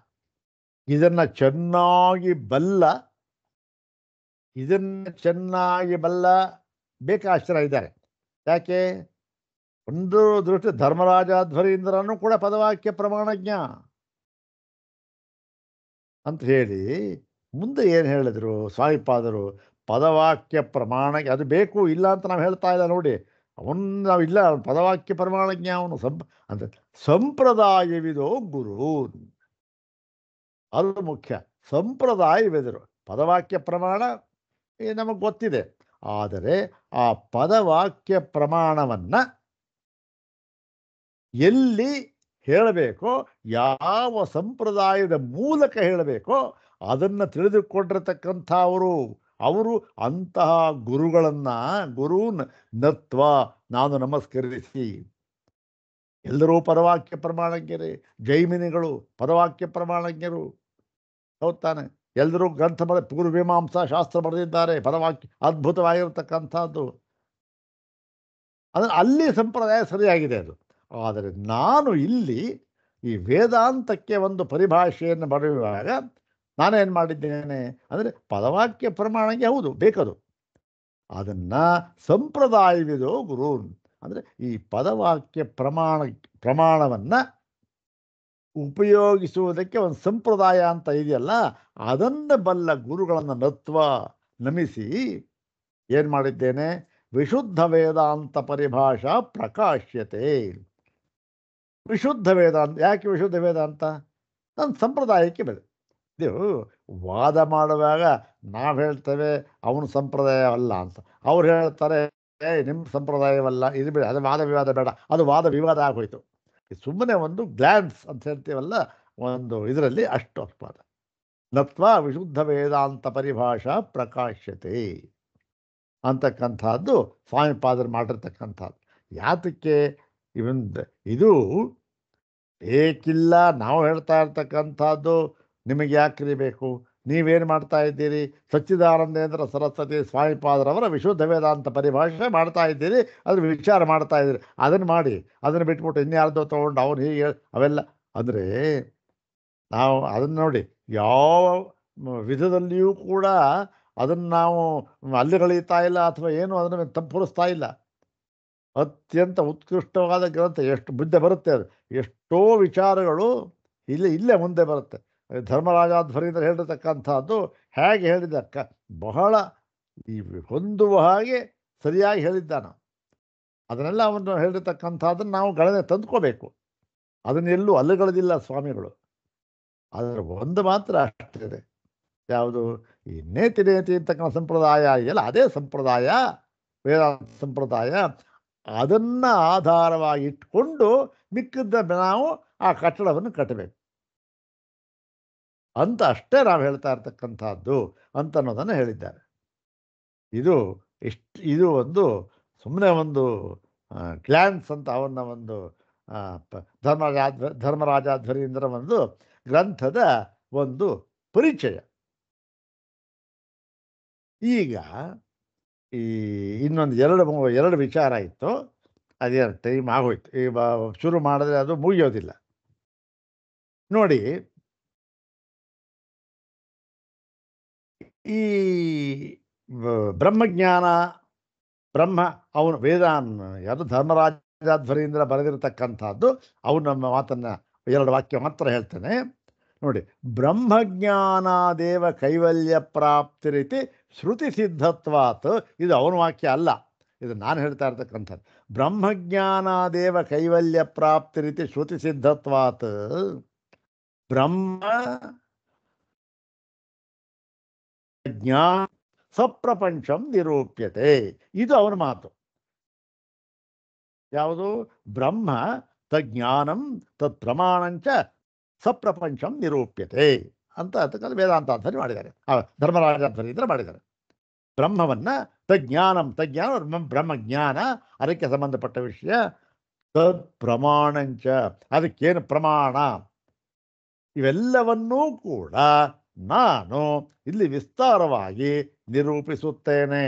Speaker 1: ಇದನ್ನು ಚೆನ್ನಾಗಿ ಬಲ್ಲ ಬೇಕಾಶ್ಚರ ಇದ್ದಾರೆ. ಯಾಕೆ? ಒಂದು ದೃಷ್ಟಿ ಧರ್ಮರಾಜಾಧ್ವರೀಂದ್ರನು ಕೂಡ ಪದವಾಕ್ಯ ಪ್ರಮಾಣಜ್ಞ ಅಂತ ಹೇಳಿ ಮುಂದೆ ಏನು ಹೇಳಿದ್ರು ಸ್ವಾಮಿಪಾದರು, ಪದವಾಕ್ಯ ಪ್ರಮಾಣ ಅದು ಬೇಕು ಇಲ್ಲ ಅಂತ ನಾವು ಹೇಳ್ತಾ ಇಲ್ಲ ನೋಡಿ, ಅವನು ನಾವು ಇಲ್ಲ, ಪದವಾಕ್ಯ ಪ್ರಮಾಣಜ್ಞ ಅವನು ಅಂತ ಸಂಪ್ರದಾಯವಿದೋ ಗುರು, ಅದು ಮುಖ್ಯ. ಸಂಪ್ರದಾಯವಿದರು ಪದವಾಕ್ಯ ಪ್ರಮಾಣ ನಮಗೆ ಗೊತ್ತಿದೆ, ಆದರೆ ಆ ಪದವಾಕ್ಯ ಪ್ರಮಾಣವನ್ನು ಎಲ್ಲಿ ಹೇಳಬೇಕೋ, ಯಾವ ಸಂಪ್ರದಾಯದ ಮೂಲಕ ಹೇಳಬೇಕೋ ಅದನ್ನು ತಿಳಿದುಕೊಂಡಿರತಕ್ಕಂಥವರು ಅವರು ಅಂತಹ ಗುರೂನ್ ನತ್ವ ನಾನು ನಮಸ್ಕರಿಸಿ. ಎಲ್ಲರೂ ಪದವಾಕ್ಯ ಪ್ರಮಾಣಜ್ಞರೇ, ಜೈಮಿನಿಗಳು ಪದವಾಕ್ಯ ಪ್ರಮಾಣಜ್ಞರು, ಹೌದು ತಾನೆ? ಎಲ್ಲರೂ ಗ್ರಂಥ ಪೂರ್ವಮೀಮಾಂಸಾ ಶಾಸ್ತ್ರ ಬರೆದಿದ್ದಾರೆ, ಪದವಾಕ್ಯ ಅದ್ಭುತವಾಗಿರತಕ್ಕಂಥದ್ದು. ಅಂದರೆ ಅಲ್ಲಿ ಸಂಪ್ರದಾಯ ಸರಿಯಾಗಿದೆ ಅದು. ಆದರೆ ನಾನು ಇಲ್ಲಿ ಈ ವೇದಾಂತಕ್ಕೆ ಒಂದು ಪರಿಭಾಷೆಯನ್ನು ಬರೆಯುವಾಗ ನಾನೇನು ಮಾಡಿದ್ದೇನೆ ಅಂದರೆ, ಪದವಾಕ್ಯ ಪ್ರಮಾಣಕ್ಕೆ ಹೌದು ಬೇಕದು, ಅದನ್ನು ಸಂಪ್ರದಾಯವಿದೋ ಗುರು ಅಂದರೆ ಈ ಪದವಾಕ್ಯ ಪ್ರಮಾಣವನ್ನು ಉಪಯೋಗಿಸುವುದಕ್ಕೆ ಒಂದು ಸಂಪ್ರದಾಯ ಅಂತ ಇದೆಯಲ್ಲ, ಅದನ್ನು ಬಲ್ಲ ಗುರುಗಳನ್ನು ನಮಿಸಿ ಏನು ಮಾಡಿದ್ದೇನೆ, ವಿಶುದ್ಧ ವೇದಾಂತ ಪರಿಭಾಷಾ ಪ್ರಕಾಶ್ಯತೆ. ವಿಶುದ್ಧ ವೇದಾಂತ ಯಾಕೆ ವಿಶುದ್ಧ ವೇದಾಂತ? ನನ್ನ ಸಂಪ್ರದಾಯಕ್ಕೆ ಬೆಲೆ. ಇದು ವಾದ ಮಾಡುವಾಗ ನಾವು ಹೇಳ್ತೇವೆ ಅವನ ಸಂಪ್ರದಾಯ ಅಲ್ಲ ಅಂತ, ಅವ್ರು ಹೇಳ್ತಾರೆ ನಿಮ್ಮ ಸಂಪ್ರದಾಯವಲ್ಲ, ಇದು ಬೇಡ, ಅದು ವಾದ ವಿವಾದ ಬೇಡ, ಅದು ವಾದ ವಿವಾದ ಆಗೋಯ್ತು. ಸುಮ್ಮನೆ ಒಂದು ಗ್ಲ್ಯಾನ್ಸ್ ಅಂತ ಹೇಳ್ತೀವಲ್ಲ, ಒಂದು ಇದರಲ್ಲಿ ಅಷ್ಟು ಅಪವಾದ. ನತ್ವ ವಿಶುದ್ಧ ವೇದಾಂತ ಪರಿಭಾಷಾ ಪ್ರಕಾಶ್ಯತೆ ಅಂತಕ್ಕಂಥದ್ದು ಸ್ವಾಮಿಪಾದರು ಮಾಡಿರ್ತಕ್ಕಂಥದ್ದು. ಯಾತಕ್ಕೆ ಇದು ಏಕಿಲ್ಲ, ನಾವು ಹೇಳ್ತಾ ಇರ್ತಕ್ಕಂಥದ್ದು ನಿಮಗೆ ಯಾಕ್ರಿ ಬೇಕು? ನೀವೇನು ಮಾಡ್ತಾ ಇದ್ದೀರಿ? ಸಚ್ಚಿದಾನಂದೇಂದ್ರ ಸರಸ್ವತಿ ಸ್ವಾಮಿಪಾದರವರ ವಿಶುದ್ಧ ವೇದಾಂತ ಪರಿಭಾಷೆ ಮಾಡ್ತಾ ಇದ್ದೀರಿ, ಅದ್ರ ವಿಚಾರ ಮಾಡ್ತಾ ಇದ್ದೀರಿ, ಅದನ್ನು ಮಾಡಿ, ಅದನ್ನು ಬಿಟ್ಬಿಟ್ಟು ಇನ್ಯಾರ್ದೋ ತೊಗೊಂಡು ಅವ್ನು ಹೀಗೆ ಅವೆಲ್ಲ ಅಂದರೆ ನಾವು ಅದನ್ನು ನೋಡಿ, ಯಾವ ವಿಧದಲ್ಲಿಯೂ ಕೂಡ ಅದನ್ನು ನಾವು ಅಲ್ಲಿಗಳಿತಾ ಇಲ್ಲ ಅಥವಾ ಏನು ಅದನ್ನು ತಪ್ಪುರಿಸ್ತಾ ಇಲ್ಲ. ಅತ್ಯಂತ ಉತ್ಕೃಷ್ಟವಾದ ಗ್ರಂಥ, ಎಷ್ಟು ಬುದ್ಧಿ ಬರುತ್ತೆ ಅದು, ಎಷ್ಟೋ ವಿಚಾರಗಳು ಇಲ್ಲೇ ಮುಂದೆ ಬರುತ್ತೆ. ಧರ್ಮರಾಜಾಧ್ವರೀಂದ್ರ ಹೇಳಿರ್ತಕ್ಕಂಥದ್ದು ಹೇಗೆ ಹೇಳಿದ ಬಹಳ ಈ ಹೊಂದುವ ಹಾಗೆ ಸರಿಯಾಗಿ ಹೇಳಿದ್ದಾನ. ಅದನ್ನೆಲ್ಲ ಅವನು ಹೇಳಿರ್ತಕ್ಕಂಥದ್ದನ್ನು ನಾವು ಗಣನೆ ತಂದ್ಕೋಬೇಕು. ಅದನ್ನೆಲ್ಲೂ ಅಲ್ಲುಗಳದಿಲ್ಲ ಸ್ವಾಮಿಗಳು. ಅದರ ಒಂದು ಮಾತ್ರ ಅಷ್ಟಿದೆ, ಯಾವುದು ಈ ನೇತಿ ಅಂತಕ್ಕಂಥ ಸಂಪ್ರದಾಯ ಇದೆಯಲ್ಲ, ಅದೇ ಸಂಪ್ರದಾಯ ವೇದಾಂತ ಸಂಪ್ರದಾಯ. ಅದನ್ನು ಆಧಾರವಾಗಿ ಇಟ್ಕೊಂಡು ಮಿಕ್ಕಿದ್ದ ನಾವು ಆ ಕಟ್ಟಡವನ್ನು ಕಟ್ಟಬೇಕು ಅಂತ ಅಷ್ಟೇ ನಾವು ಹೇಳ್ತಾ ಇರ್ತಕ್ಕಂಥದ್ದು ಅಂತ ಅನ್ನೋದನ್ನು ಹೇಳಿದ್ದಾರೆ. ಇದು ಒಂದು ಸುಮ್ಮನೆ ಒಂದು ಗ್ಲ್ಯಾನ್ಸ್ ಅಂತ ಅವನ್ನ ಒಂದು ಧರ್ಮರಾಜಾಧ್ವರೀಂದ್ರ ಒಂದು ಗ್ರಂಥದ ಒಂದು ಪರಿಚಯ. ಈಗ ಈ ಇನ್ನೊಂದು ಎರಡು ವಿಚಾರ ಇತ್ತು, ಅದೇ ಟೈಮ್ ಆಗೋಯ್ತು. ಈಗ ಶುರು ಮಾಡಿದ್ರೆ ಅದು ಮುಗಿಯೋದಿಲ್ಲ ನೋಡಿ. ಈ ಬ್ರಹ್ಮಜ್ಞಾನ ಅವನು ಯಾವುದು ಧರ್ಮರಾಜಾಧ್ವರೀಂದ್ರ ಬರೆದಿರತಕ್ಕಂಥದ್ದು. ಅವನು ನಮ್ಮ ಮಾತನ್ನು 2 ವಾಕ್ಯ ಮಾತ್ರ ಹೇಳ್ತೇನೆ ನೋಡಿ. ಬ್ರಹ್ಮಜ್ಞಾನಾದೇವ ಕೈವಲ್ಯ ಪ್ರಾಪ್ತಿರಿತಿ ಶ್ರುತಿ ಸಿದ್ಧತ್ವಾತ್. ಇದು ಅವನ ವಾಕ್ಯ ಅಲ್ಲ, ಇದು ನಾನು ಹೇಳ್ತಾ ಇರ್ತಕ್ಕಂಥದ್ದು. ಬ್ರಹ್ಮಜ್ಞಾನಾದೇವ ಕೈವಲ್ಯ ಪ್ರಾಪ್ತಿರಿತಿ ಶ್ರುತಿ ಸಿದ್ಧತ್ವಾತ್. ಬ್ರಹ್ಮ ಜ್ಞಾನ ಸಪ್ರಪಂಚಂ ನಿರೂಪ್ಯತೆ. ಇದು ಅವನ ಮಾತು. ಯಾವುದು? ಬ್ರಹ್ಮ ತಜ್ಞಾನಂ ತತ್ ಪ್ರಮಾಣಂಚ ಸಪ್ರಪಂಚಂ ನಿರೂಪ್ಯತೆ ಅಂತ ಅದಕ್ಕೆ ವೇದಾಂತ ಧ್ವನಿ ಮಾಡಿದ್ದಾರೆ, ಧರ್ಮರಾಜ ಧ್ವನಿಯಿಂದ ಮಾಡಿದ್ದಾರೆ. ಬ್ರಹ್ಮವನ್ನ ತಜ್ಞಾನ ಬ್ರಹ್ಮಜ್ಞಾನ, ಅದಕ್ಕೆ ಸಂಬಂಧಪಟ್ಟ ವಿಷಯ. ತದ್ ಪ್ರಮಾಣಂಚ, ಅದಕ್ಕೇನು ಪ್ರಮಾಣ, ಇವೆಲ್ಲವನ್ನೂ ಕೂಡ ನಾನು ಇಲ್ಲಿ ವಿಸ್ತಾರವಾಗಿ ನಿರೂಪಿಸುತ್ತೇನೆ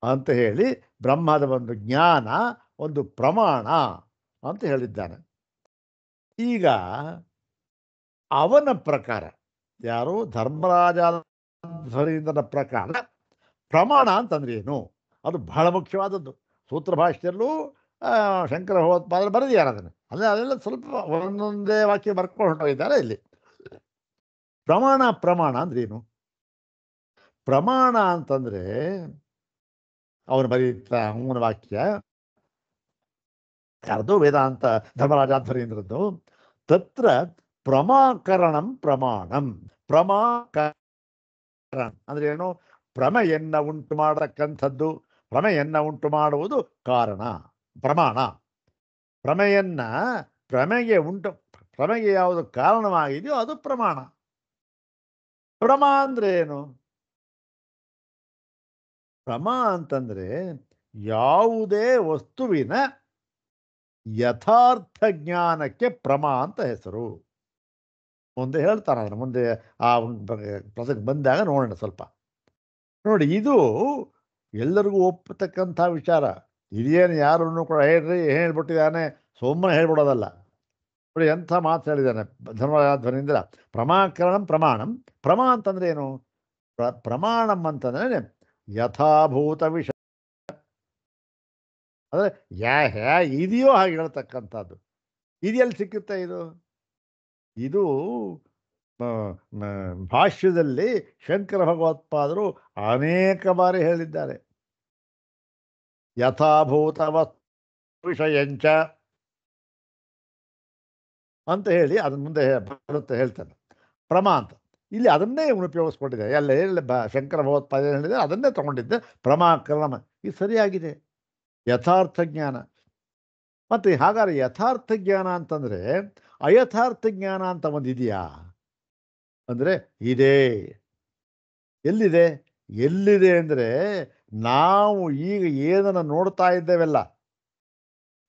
Speaker 1: ಅಂತ ಹೇಳಿ ಬ್ರಹ್ಮದ ಒಂದು ಜ್ಞಾನ ಒಂದು ಪ್ರಮಾಣ ಅಂತ ಹೇಳಿದ್ದಾನೆ. ಈಗ ಅವನ ಪ್ರಕಾರ, ಯಾರು? ಧರ್ಮರಾಜಾಧ್ವರೀಂದ್ರನ ಪ್ರಕಾರ ಪ್ರಮಾಣ ಅಂತಂದ್ರೆ ಏನು? ಅದು ಬಹಳ ಮುಖ್ಯವಾದದ್ದು. ಸೂತ್ರ ಭಾಷೆಯಲ್ಲೂ ಶಂಕರ ಭಗವತ್ಪಾದರು ಬರೆದಿದ್ದಾರೆ ಅದನ್ನು. ಅದೆಲ್ಲ ಸ್ವಲ್ಪ ಒಂದೊಂದೇ ವಾಕ್ಯ ಬರ್ಕೊಂಡು ಹೊರಟಿದ್ದಾರೆ ಇಲ್ಲಿ. ಪ್ರಮಾಣ ಅಂದ್ರೆ ಏನು? ಪ್ರಮಾಣ ಅಂತಂದ್ರೆ ಅವನು ಬರೀತ ಅವನ ವಾಕ್ಯ ಯಾರ್ದು? ವೇದಾಂತ ಧರ್ಮರಾಜಾಧ್ವರೀಂದ್ರದ್ದು. ತತ್ರ ಪ್ರಮಾಕರಣಂ ಪ್ರಮಾಣಂ. ಪ್ರಮಾಕರಣ ಅಂದ್ರೆ ಏನು? ಭ್ರಮೆಯನ್ನ ಉಂಟು ಮಾಡತಕ್ಕಂಥದ್ದು. ಭ್ರಮೆಯನ್ನ ಉಂಟು ಮಾಡುವುದು ಕಾರಣ ಪ್ರಮಾಣ. ಭ್ರಮೆಗೆ ಯಾವುದು ಕಾರಣವಾಗಿದೆಯೋ ಅದು ಪ್ರಮಾಣ. ಅಂದ್ರೆ ಏನು? ಅಂತಂದ್ರೆ ಯಾವುದೇ ವಸ್ತುವಿನ ಯಥಾರ್ಥ ಜ್ಞಾನಕ್ಕೆ ಅಂತ ಹೆಸರು. ಮುಂದೆ ಹೇಳ್ತಾನೆ, ಅದನ್ನು ಮುಂದೆ ಆ ಪ್ರಸಂಗ ಬಂದಾಗ ನೋಡೋಣ ಸ್ವಲ್ಪ. ನೋಡಿ, ಇದು ಎಲ್ಲರಿಗೂ ಒಪ್ಪತಕ್ಕಂಥ ವಿಚಾರ. ಇದೇನು ಯಾರನ್ನು ಕೂಡ ಹೇಳ್ಬಿಟ್ಟಿದ್ದಾನೆ ಸುಮ್ಮನೆ ಹೇಳ್ಬಿಡೋದಲ್ಲ. ನೋಡಿ ಎಂಥ ಮಾತು ಹೇಳಿದ್ದಾನೆ ಧರ್ಮರಾಜಾಧ್ವರೀಂದ್ರ. ಪ್ರಮಾಕರಣಂ ಪ್ರಮಾಣಂ. ಅಂತಂದ್ರೆ ಏನು? ಪ್ರಮಾಣಂ ಅಂತಂದ್ರೆ ಯಥಾಭೂತ ವಿಷಯ, ಅಂದ್ರೆ ಇದೆಯೋ ಹಾಗೆ ಹೇಳ್ತಕ್ಕಂಥದ್ದು. ಇದೆಲ್ಲಿ ಸಿಕ್ಕುತ್ತೆ ಇದು? ಇದು ಭಾಷ್ಯದಲ್ಲಿ ಶಂಕರ ಭಗವತ್ಪಾದರು ಅನೇಕ ಬಾರಿ ಹೇಳಿದ್ದಾರೆ. ಯಥಾಭೂತ ವಿಷಯಂಚ ಅಂತ ಹೇಳಿ ಅದನ್ನ ಮುಂದೆ ಬರುತ್ತೆ ಹೇಳ್ತಾನೆ. ಅಂತ ಇಲ್ಲಿ ಅದನ್ನೇ ಉಪಯೋಗಿಸ್ಕೊಂಡಿದೆ. ಎಲ್ಲ ಶಂಕರ ಭಗವತ್ಪಾದ ಹೇಳಿದೆ ಅದನ್ನೇ ತಗೊಂಡಿದ್ದೆ. ಪ್ರಮಾಕರಣ ಇದು ಸರಿಯಾಗಿದೆ. ಯಥಾರ್ಥ ಜ್ಞಾನ. ಮತ್ತೆ ಹಾಗಾದ್ರೆ ಯಥಾರ್ಥ ಜ್ಞಾನ ಅಂತಂದ್ರೆ ಅಯಥಾರ್ಥ ಜ್ಞಾನ ಅಂತ ಒಂದಿದೆಯಾ ಅಂದ್ರೆ ಇದೆ. ಎಲ್ಲಿದೆ ಅಂದ್ರೆ ನಾವು ಈಗ ಏನನ್ನ ನೋಡ್ತಾ ಇದ್ದೇವೆಲ್ಲ,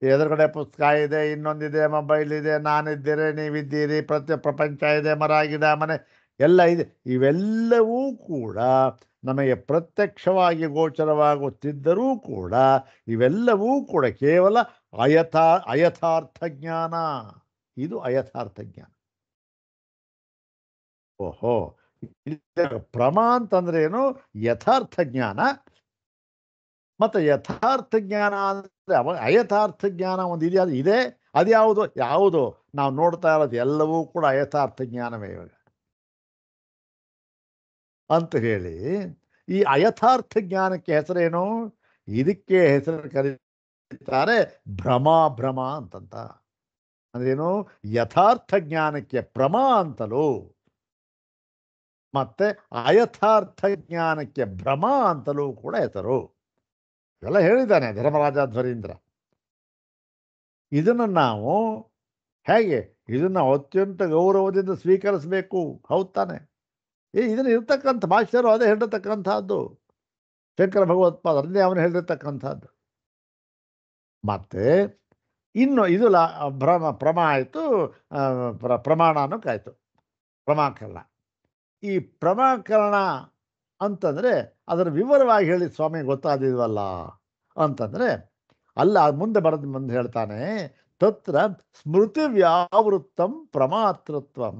Speaker 1: ಎದುರುಗಡೆ ಪುಸ್ತಕ ಇದೆ, ಇನ್ನೊಂದಿದೆ, ಮೊಬೈಲ್ ಇದೆ, ನಾನಿದ್ದೀರಿ, ನೀವಿದ್ದೀರಿ, ಪ್ರಪಂಚ ಇದೆ, ಮರ ಗಿಡ ಮನೆ ಎಲ್ಲ ಇದೆ. ಇವೆಲ್ಲವೂ ಕೂಡ ನಮಗೆ ಪ್ರತ್ಯಕ್ಷವಾಗಿ ಗೋಚರವಾಗುತ್ತಿದ್ದರೂ ಕೂಡ ಇವೆಲ್ಲವೂ ಕೂಡ ಕೇವಲ ಅಯಥಾರ್ಥ ಜ್ಞಾನ. ಇದು ಅಯಥಾರ್ಥ ಜ್ಞಾನ. ಓಹೋ, ಅಂತಂದ್ರೆ ಏನು? ಯಥಾರ್ಥ ಜ್ಞಾನ. ಮತ್ತೆ ಯಥಾರ್ಥ ಜ್ಞಾನ ಅಂದ್ರೆ ಅಯಥಾರ್ಥ ಜ್ಞಾನ ಒಂದು ಇದೆ. ಯಾವುದು ನಾವು ನೋಡ್ತಾ ಇರೋದು ಎಲ್ಲವೂ ಕೂಡ ಅಯಥಾರ್ಥ ಜ್ಞಾನವೇ ಇವಾಗ ಅಂತ ಹೇಳಿ. ಈ ಅಯಥಾರ್ಥ ಜ್ಞಾನಕ್ಕೆ ಹೆಸರೇನು? ಇದಕ್ಕೆ ಹೆಸರು ಕರೀತಾರೆ ಭ್ರಮ ಅಂತಂತ. ಅಂದ್ರೇನು? ಯಥಾರ್ಥ ಜ್ಞಾನಕ್ಕೆ ಅಂತಲೂ ಮತ್ತೆ ಅಯಥಾರ್ಥ ಜ್ಞಾನಕ್ಕೆ ಭ್ರಮ ಅಂತಲೂ ಕೂಡ ಹೆಸರು. ಇವೆಲ್ಲ ಹೇಳಿದ್ದಾನೆ ಧರ್ಮರಾಜಾಧ್ವರೀಂದ್ರ. ಇದನ್ನು ನಾವು ಹೇಗೆ ಅತ್ಯಂತ ಗೌರವದಿಂದ ಸ್ವೀಕರಿಸಬೇಕು. ಹೌದ್ ತಾನೆ? ಇದನ್ನು ಇರ್ತಕ್ಕಂಥ ಭಾಷ್ಯರು ಅದೇ ಹೇಳಿರ್ತಕ್ಕಂಥದ್ದು. ಶಂಕರ ಭಗವತ್ಪಾದರನ್ನೇ ಅವನು ಹೇಳಿರ್ತಕ್ಕಂಥದ್ದು. ಮತ್ತೆ ಇನ್ನು ಇದು ಭ್ರಮ ಆಯಿತು, ಪ್ರಮಾಣ ಅನ್ನೋಕ್ಕಾಯ್ತು. ಪ್ರಮಾಕರಣ. ಈ ಪ್ರಮಾಕರಣ ಅಂತಂದ್ರೆ ಅದರ ವಿವರವಾಗಿ ಹೇಳಿ ಸ್ವಾಮಿ ಗೊತ್ತಾದಿದ್ವಲ್ಲ ಅಂತಂದ್ರೆ ಅಲ್ಲ. ಮುಂದೆ ಹೇಳ್ತಾನೆ, ತತ್ರ ಸ್ಮೃತಿ ವ್ಯಾವೃತ್ತಂ ಪ್ರಮಾತೃತ್ವಂ.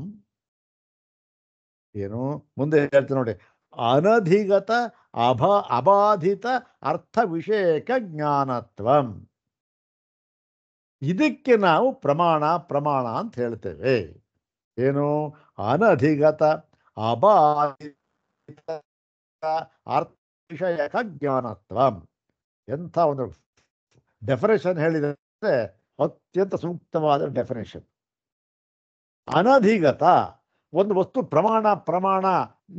Speaker 1: ಏನು ಮುಂದೆ ಹೇಳ್ತೀನಿ ನೋಡಿ. ಅನಧಿಗತ ಅಬಾಧಿತ ಅರ್ಥ ವಿಷಯಕ ಜ್ಞಾನತ್ವಂ. ಇದಕ್ಕೆ ನಾವು ಪ್ರಮಾಣ ಅಂತ ಹೇಳ್ತೇವೆ. ಏನು? ಅನಧಿಗತ ಅಬಾಧಿತ ಅರ್ಥ ವಿಷಯಕ ಜ್ಞಾನತ್ವಂ. ಎಂಥ ಒಂದು ಡೆಫಿನೇಷನ್ ಹೇಳಿದರೆ ಅತ್ಯಂತ ಸೂಕ್ತವಾದ ಡೆಫಿನೇಷನ್. ಅನಧಿಗತ ಒಂದು ವಸ್ತು ಪ್ರಮಾಣ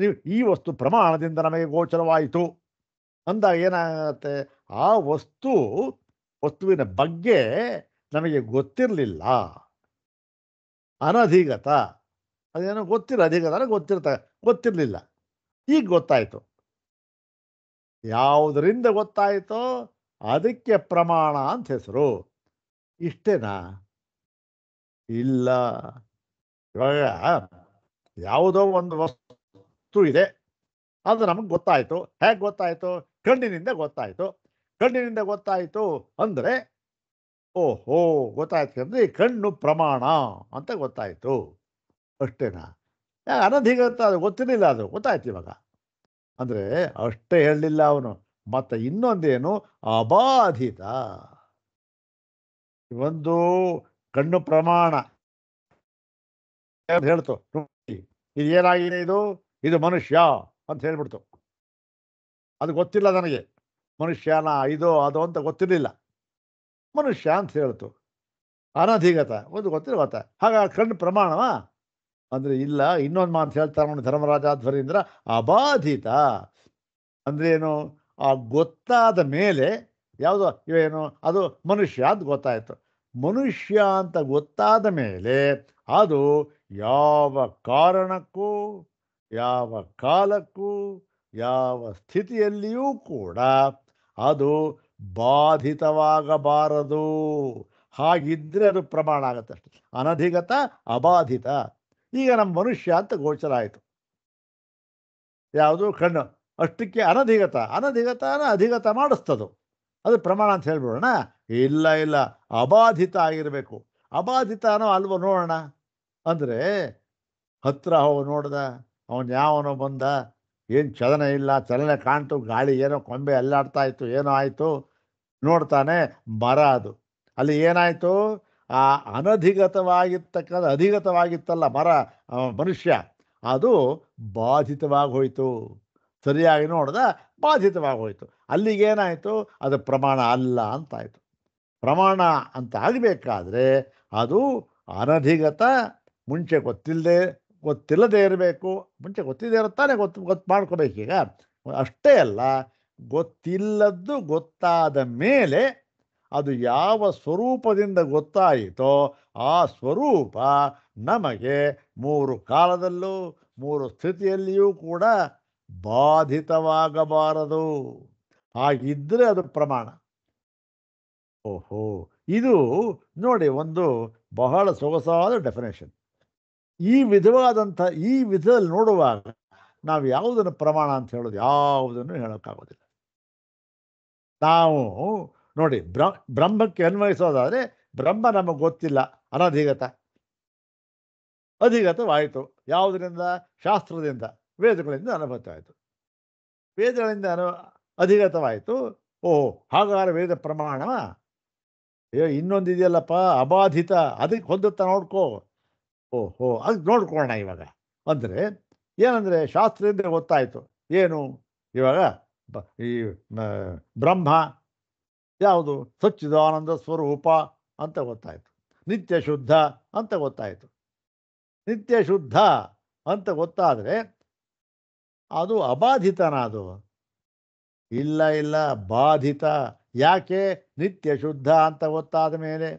Speaker 1: ನೀವು ಈ ವಸ್ತು ಪ್ರಮಾಣದಿಂದ ನಮಗೆ ಗೋಚರವಾಯಿತು ಅಂದಾಗ ಏನಾಗುತ್ತೆ, ಆ ವಸ್ತುವಿನ ಬಗ್ಗೆ ನಮಗೆ ಗೊತ್ತಿರಲಿಲ್ಲ. ಅನಧಿಗತ ಅದೇನೋ ಅಧಿಗತ ಗೊತ್ತಿರಲಿಲ್ಲ. ಈಗ ಗೊತ್ತಾಯ್ತು. ಯಾವುದರಿಂದ ಗೊತ್ತಾಯಿತೋ ಅದಕ್ಕೆ ಪ್ರಮಾಣ ಅಂತ ಹೆಸರು. ಇಷ್ಟೇನಾ? ಇಲ್ಲ. ಇವಾಗ ಯಾವುದೋ ಒಂದು ವಸ್ತು ಇದೆ, ಅದು ನಮಗೆ ಗೊತ್ತಾಯ್ತು. ಹೇಗೆ ಗೊತ್ತಾಯ್ತು? ಕಣ್ಣಿನಿಂದ ಗೊತ್ತಾಯ್ತು. ಕಣ್ಣಿನಿಂದ ಗೊತ್ತಾಯ್ತು ಅಂದರೆ ಓಹೋ ಗೊತ್ತಾಯ್ತು ಅಂದ್ರೆ ಈ ಕಣ್ಣು ಪ್ರಮಾಣ ಅಂತ ಗೊತ್ತಾಯ್ತು. ಅಷ್ಟೇನಾ? ಅನಧಿಗತ ಅದು ಗೊತ್ತಿರಲಿಲ್ಲ, ಅದು ಗೊತ್ತಾಯ್ತು ಇವಾಗ. ಅಂದ್ರೆ ಅಷ್ಟೇ ಹೇಳಲಿಲ್ಲ ಅವನು. ಮತ್ತೆ ಇನ್ನೊಂದೇನು, ಅಬಾಧಿತ. ಒಂದು ಕಣ್ಣು ಪ್ರಮಾಣ ಅಂತ ಹೇಳ್ತು, ನೋಡಿ ಇದು ಏನಾಗಿದೆ, ಇದು ಮನುಷ್ಯ ಅಂತ ಹೇಳ್ಬಿಡ್ತು. ಅದು ಗೊತ್ತಿಲ್ಲ ನನಗೆ, ಮನುಷ್ಯನ ಇದು ಅದು ಅಂತ ಗೊತ್ತಿರಲಿಲ್ಲ, ಮನುಷ್ಯ ಅಂತ ಹೇಳ್ತು. ಅನಧಿಗತ ಒಂದು ಗೊತ್ತ ಹಾಗ ಕಣ್ಣು ಪ್ರಮಾಣವಾ ಅಂದ್ರೆ ಇಲ್ಲ. ಇನ್ನೊಂದು ಮಾತು ಹೇಳ್ತಾರೆ ನೋಡಿ ಧರ್ಮರಾಜ ಧ್ವರೀಂದ್ರ, ಅಬಾಧಿತ ಅಂದ್ರೆ ಏನು, ಆ ಗೊತ್ತಾದ ಮೇಲೆ ಯಾವುದೋ ಏನು ಅದು ಮನುಷ್ಯ ಅಂತ ಗೊತ್ತಾಯ್ತು. ಮನುಷ್ಯ ಅಂತ ಗೊತ್ತಾದ ಮೇಲೆ ಅದು ಯಾವ ಕಾರಣಕ್ಕೂ ಯಾವ ಕಾಲಕ್ಕೂ ಯಾವ ಸ್ಥಿತಿಯಲ್ಲಿಯೂ ಕೂಡ ಅದು ಬಾಧಿತವಾಗಬಾರದು. ಹಾಗಿದ್ರೆ ಅದು ಪ್ರಮಾಣ ಆಗತ್ತೆ ಅಷ್ಟೆ. ಅನಧಿಗತ ಅಬಾಧಿತ. ಈಗ ನಮ್ಮ ಮನುಷ್ಯ ಅಂತ ಗೋಚರ ಆಯಿತು, ಯಾವುದು ಕಣ್ಣು. ಅಷ್ಟಕ್ಕೆ ಅನಧಿಗತನ ಅಧಿಗತ ಮಾಡಿಸ್ತದು, ಅದು ಪ್ರಮಾಣ ಅಂತ ಹೇಳ್ಬಿಡೋಣ. ಇಲ್ಲ ಇಲ್ಲ, ಅಬಾಧಿತ ಆಗಿರಬೇಕು. ಅಬಾಧಿತನೋ ಅಲ್ವೋ ನೋಡೋಣ ಅಂದರೆ ಹತ್ರ ಹೋಗಿ ನೋಡ್ದ, ಅವನು ಯಾವನೋ ಬಂದ, ಏನು ಚಲನೆ ಇಲ್ಲ, ಚಲನೆ ಕಾಣ್ತು, ಗಾಳಿ ಏನೋ ಕೊಂಬೆ ಅಲ್ಲಾಡ್ತಾ ಇತ್ತು, ಏನೋ ಆಯಿತು. ನೋಡ್ತಾನೆ ಮರ ಅದು. ಅಲ್ಲಿ ಏನಾಯಿತು, ಆ ಅಧಿಗತವಾಗಿತ್ತಲ್ಲ ಮರ, ಮನುಷ್ಯ, ಅದು ಬಾಧಿತವಾಗಿ ಹೋಯಿತು. ಸರಿಯಾಗಿ ನೋಡ್ದ, ಬಾಧಿತವಾಗಿ ಹೋಯಿತು. ಅಲ್ಲಿಗೇನಾಯಿತು, ಅದು ಪ್ರಮಾಣ ಅಲ್ಲ ಅಂತಾಯಿತು. ಪ್ರಮಾಣ ಅಂತ ಆಗಬೇಕಾದ್ರೆ ಅದು ಅನಧಿಗತ, ಮುಂಚೆ ಗೊತ್ತಿಲ್ಲದೆ ಇರಬೇಕು. ಮುಂಚೆ ಗೊತ್ತಿದೆ ಇರುತ್ತಾನೆ, ಗೊತ್ತು ಮಾಡ್ಕೋಬೇಕೀಗ. ಅಷ್ಟೇ ಅಲ್ಲ, ಗೊತ್ತಿಲ್ಲದ್ದು ಗೊತ್ತಾದ ಮೇಲೆ ಅದು ಯಾವ ಸ್ವರೂಪದಿಂದ ಗೊತ್ತಾಯಿತೋ ಆ ಸ್ವರೂಪ ನಮಗೆ 3 ಕಾಲದಲ್ಲೂ 3 ಸ್ಥಿತಿಯಲ್ಲಿಯೂ ಕೂಡ ಬಾಧಿತವಾಗಬಾರದು. ಹಾಗಿದ್ರೆ ಅದು ಪ್ರಮಾಣ. ಓಹೋ! ಇದು ನೋಡಿ ಒಂದು ಬಹಳ ಸೊಗಸಾದ ಡೆಫಿನೇಷನ್. ಈ ವಿಧದಲ್ಲಿ ನೋಡುವಾಗ ನಾವು ಯಾವುದನ್ನು ಪ್ರಮಾಣ ಅಂತ ಹೇಳೋದು, ಯಾವುದನ್ನು ಹೇಳೋಕ್ಕಾಗೋದಿಲ್ಲ. ನಾವು ನೋಡಿ ಬ್ರಹ್ಮಕ್ಕೆ ಅನ್ವಯಿಸೋದಾದರೆ ಬ್ರಹ್ಮ ನಮಗೆ ಗೊತ್ತಿಲ್ಲ, ಅನಧಿಗತ. ಅಧಿಗತವಾಯಿತು ಯಾವುದರಿಂದ? ಶಾಸ್ತ್ರದಿಂದ, ವೇದಗಳಿಂದ ಅನುಭವ ಆಯಿತು. ವೇದಗಳಿಂದ ಅಧಿಗತವಾಯಿತು. ಓಹೋ, ಹಾಗಾದ್ರೆ ವೇದ ಪ್ರಮಾಣವಾ? ಅಯ್ಯೋ ಇನ್ನೊಂದು ಇದೆಯಲ್ಲಪ್ಪ, ಅಬಾಧಿತ, ಅದಕ್ಕೆ ಹೊಂದುತ್ತಾ ನೋಡ್ಕೋ. ಓಹೋ, ಅದಕ್ಕೆ ನೋಡ್ಕೊಳ್ಳೋಣ ಇವಾಗ. ಅಂದರೆ ಏನಂದರೆ ಶಾಸ್ತ್ರದಿಂದ ಗೊತ್ತಾಯಿತು ಏನು ಇವಾಗ, ಈ ಬ್ರಹ್ಮ ಯಾವುದು, ಸಚ್ಚಿದಾನಂದ ಸ್ವರೂಪ ಅಂತ ಗೊತ್ತಾಯಿತು. ನಿತ್ಯ ಶುದ್ಧ ಅಂತ ಗೊತ್ತಾಯಿತು. ನಿತ್ಯ ಶುದ್ಧ ಅಂತ ಗೊತ್ತಾದರೆ ಅದು ಅಬಾಧಿತನ? ಅದು ಇಲ್ಲ ಇಲ್ಲ, ಬಾಧಿತ. ಯಾಕೆ? ನಿತ್ಯ ಶುದ್ಧ ಅಂತ ಗೊತ್ತಾದ ಮೇಲೆ.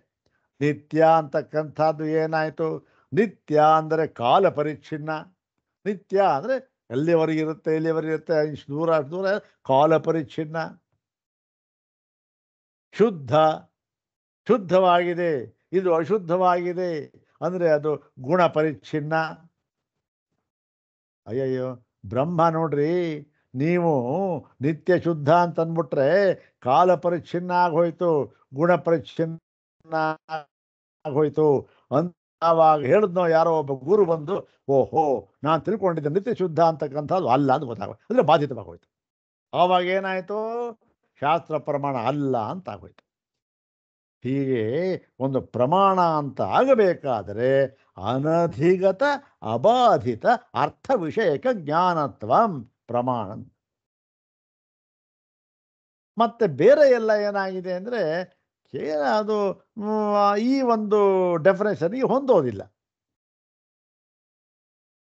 Speaker 1: ನಿತ್ಯ ಅಂತಕ್ಕಂಥದ್ದು ಏನಾಯಿತು, ನಿತ್ಯ ಅಂದರೆ ಕಾಲ ಪರಿಚ್ಛಿನ್ನ. ನಿತ್ಯ ಅಂದರೆ ಇಲ್ಲಿವರೆಗಿರುತ್ತೆ ಇಷ್ಟು ದೂರ ಅಷ್ಟು ದೂರ, ಕಾಲ ಪರಿಚ್ಛಿನ್ನ. ಶುದ್ಧವಾಗಿದೆ, ಇದು ಅಶುದ್ಧವಾಗಿದೆ ಅಂದರೆ ಅದು ಗುಣ ಪರಿಚ್ಛಿನ್ನ. ಅಯ್ಯಯ್ಯೋ, ಬ್ರಹ್ಮ ನೋಡ್ರಿ, ನೀವು ನಿತ್ಯ ಶುದ್ಧ ಅಂತ ಅಂದ್ಬಿಟ್ರೆ ಕಾಲ ಪರಿಚ್ಛಿನ್ನ ಆಗೋಯ್ತು, ಗುಣ ಪರಿಚ್ಛಿನ್ನ ಆಗೋಯ್ತು ಅಂತ ಆವಾಗ ಹೇಳಿದ್ನೋ ಯಾರೋ ಒಬ್ಬ ಗುರು ಬಂದು, ಓಹೋ ನಾನು ತಿಳ್ಕೊಂಡಿದ್ದೆ ನಿತ್ಯ ಶುದ್ಧ ಅಂತಕ್ಕಂಥದ್ದು ಅಲ್ಲ ಅಂತ ಗೊತ್ತಾಗೋಯ್ತು, ಅಂದರೆ ಬಾಧಿತವಾಗೋಯ್ತು. ಆವಾಗ ಏನಾಯಿತು, ಶಾಸ್ತ್ರ ಪ್ರಮಾಣ ಅಲ್ಲ ಅಂತ ಆಗೋಯ್ತು. ಹೀಗೆ ಒಂದು ಪ್ರಮಾಣ ಅಂತ ಆಗಬೇಕಾದರೆ ಅನಧಿಗತ ಅಬಾಧಿತ ಅರ್ಥ ವಿಷಯಕ ಜ್ಞಾನತ್ವಂ ಪ್ರಮಾಣ. ಮತ್ತೆ ಬೇರೆ ಎಲ್ಲ ಏನಾಗಿದೆ ಅಂದರೆ ಅದು ಈ ಒಂದು ಡೆಫಿನೇಷನ್ಗೆ ಹೊಂದೋದಿಲ್ಲ.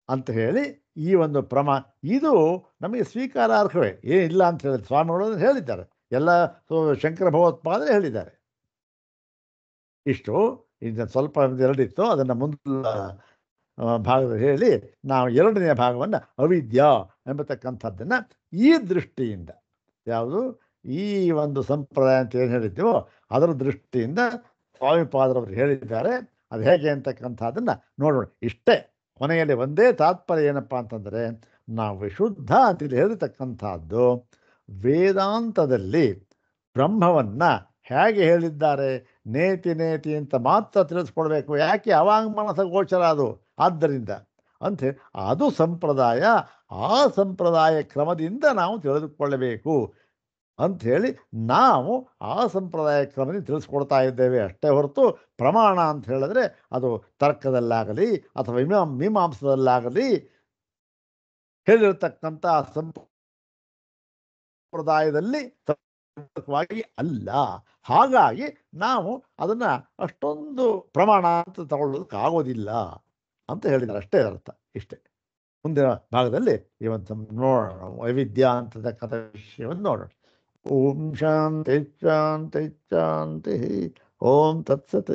Speaker 1: ಅಂತ ಹೇಳಿ ಈ ಒಂದು ಇದು ನಮಗೆ ಸ್ವೀಕಾರಾರ್ಹವೇ, ಏನಿಲ್ಲ ಅಂತ ಹೇಳಿದ್ರು ಸ್ವಾಮಿಗಳು ಅದನ್ನ ಹೇಳಿದ್ದಾರೆ. ಎಲ್ಲ ಶಂಕರ ಭಗವತ್ಪಾದರು ಹೇಳಿದ್ದಾರೆ. ಇಷ್ಟು ಇದು ಸ್ವಲ್ಪ ಎರಡಿತ್ತು, ಅದನ್ನು ಮುಂದಿನ ಭಾಗದಲ್ಲಿ ಹೇಳಿ ನಾವು ಎರಡನೆಯ ಭಾಗವನ್ನು ಅವಿದ್ಯಾ ಎಂಬತಕ್ಕಂಥದ್ದನ್ನು ಈ ದೃಷ್ಟಿಯಿಂದ, ಯಾವುದು ಈ ಒಂದು ಸಂಪ್ರದಾಯ ಅಂತ ಏನು ಹೇಳಿದ್ದೀವೋ ಅದರ ದೃಷ್ಟಿಯಿಂದ ಸ್ವಾಮಿಪಾದರವರು ಹೇಳಿದ್ದಾರೆ. ಅದು ಹೇಗೆ ಅಂತಕ್ಕಂಥದ್ದನ್ನು ನೋಡೋಣ. ಇಷ್ಟೇ ಕೊನೆಯಲ್ಲಿ ಒಂದೇ ತಾತ್ಪರ್ಯ ಏನಪ್ಪ ಅಂತಂದರೆ, ನಾವು ವಿಶುದ್ಧ ಅಂತೇಳಿ ಹೇಳಿರ್ತಕ್ಕಂಥದ್ದು ವೇದಾಂತದಲ್ಲಿ ಬ್ರಹ್ಮವನ್ನು ಹೇಗೆ ಹೇಳಿದ್ದಾರೆ, ನೇತಿ ನೇತಿ ಅಂತ ಮಾತ್ರ ತಿಳಿಸ್ಕೊಡ್ಬೇಕು. ಯಾಕೆ ಅವಾಂಗ್ಮನಸ ಗೋಚರ ಅದು. ಆದ್ದರಿಂದ ಅಂಥೇಳಿ ಅದು ಸಂಪ್ರದಾಯ, ಆ ಸಂಪ್ರದಾಯ ಕ್ರಮದಿಂದ ನಾವು ತಿಳಿದುಕೊಳ್ಳಬೇಕು ಅಂಥೇಳಿ ನಾವು ಆ ಸಂಪ್ರದಾಯ ಕ್ರಮದಿಂದ ತಿಳಿಸ್ಕೊಡ್ತಾ ಇದ್ದೇವೆ ಅಷ್ಟೇ ಹೊರತು, ಪ್ರಮಾಣ ಅಂತ ಹೇಳಿದ್ರೆ ಅದು ತರ್ಕದಲ್ಲಾಗಲಿ ಅಥವಾ ಮೀಮಾಂಸದಲ್ಲಾಗಲಿ ಹೇಳಿರತಕ್ಕಂಥ ಸಂಪ್ರದಾಯದಲ್ಲಿ ಅಲ್ಲ. ಹಾಗಾಗಿ ನಾವು ಅದನ್ನು ಅಷ್ಟೊಂದು ಪ್ರಮಾಣ ಅಂತ ತಗೊಳ್ಳೋದಕ್ಕಾಗೋದಿಲ್ಲ ಅಂತ ಹೇಳಿದ್ದಾರೆ. ಅಷ್ಟೇ ಅರ್ಥ. ಇಷ್ಟೇ. ಮುಂದಿನ ಭಾಗದಲ್ಲಿ ಇವತ್ತು ನೋಡೋಣ, ವೈವಿಧ್ಯ ಅಂತಕ್ಕಂಥ ವಿಷಯವನ್ನು ನೋಡೋಣ. ಓಂ ಶಾಂತಿ ಶಾಂತಿ ಶಾಂತಿ. ಓಂ ತತ್ಸತ್.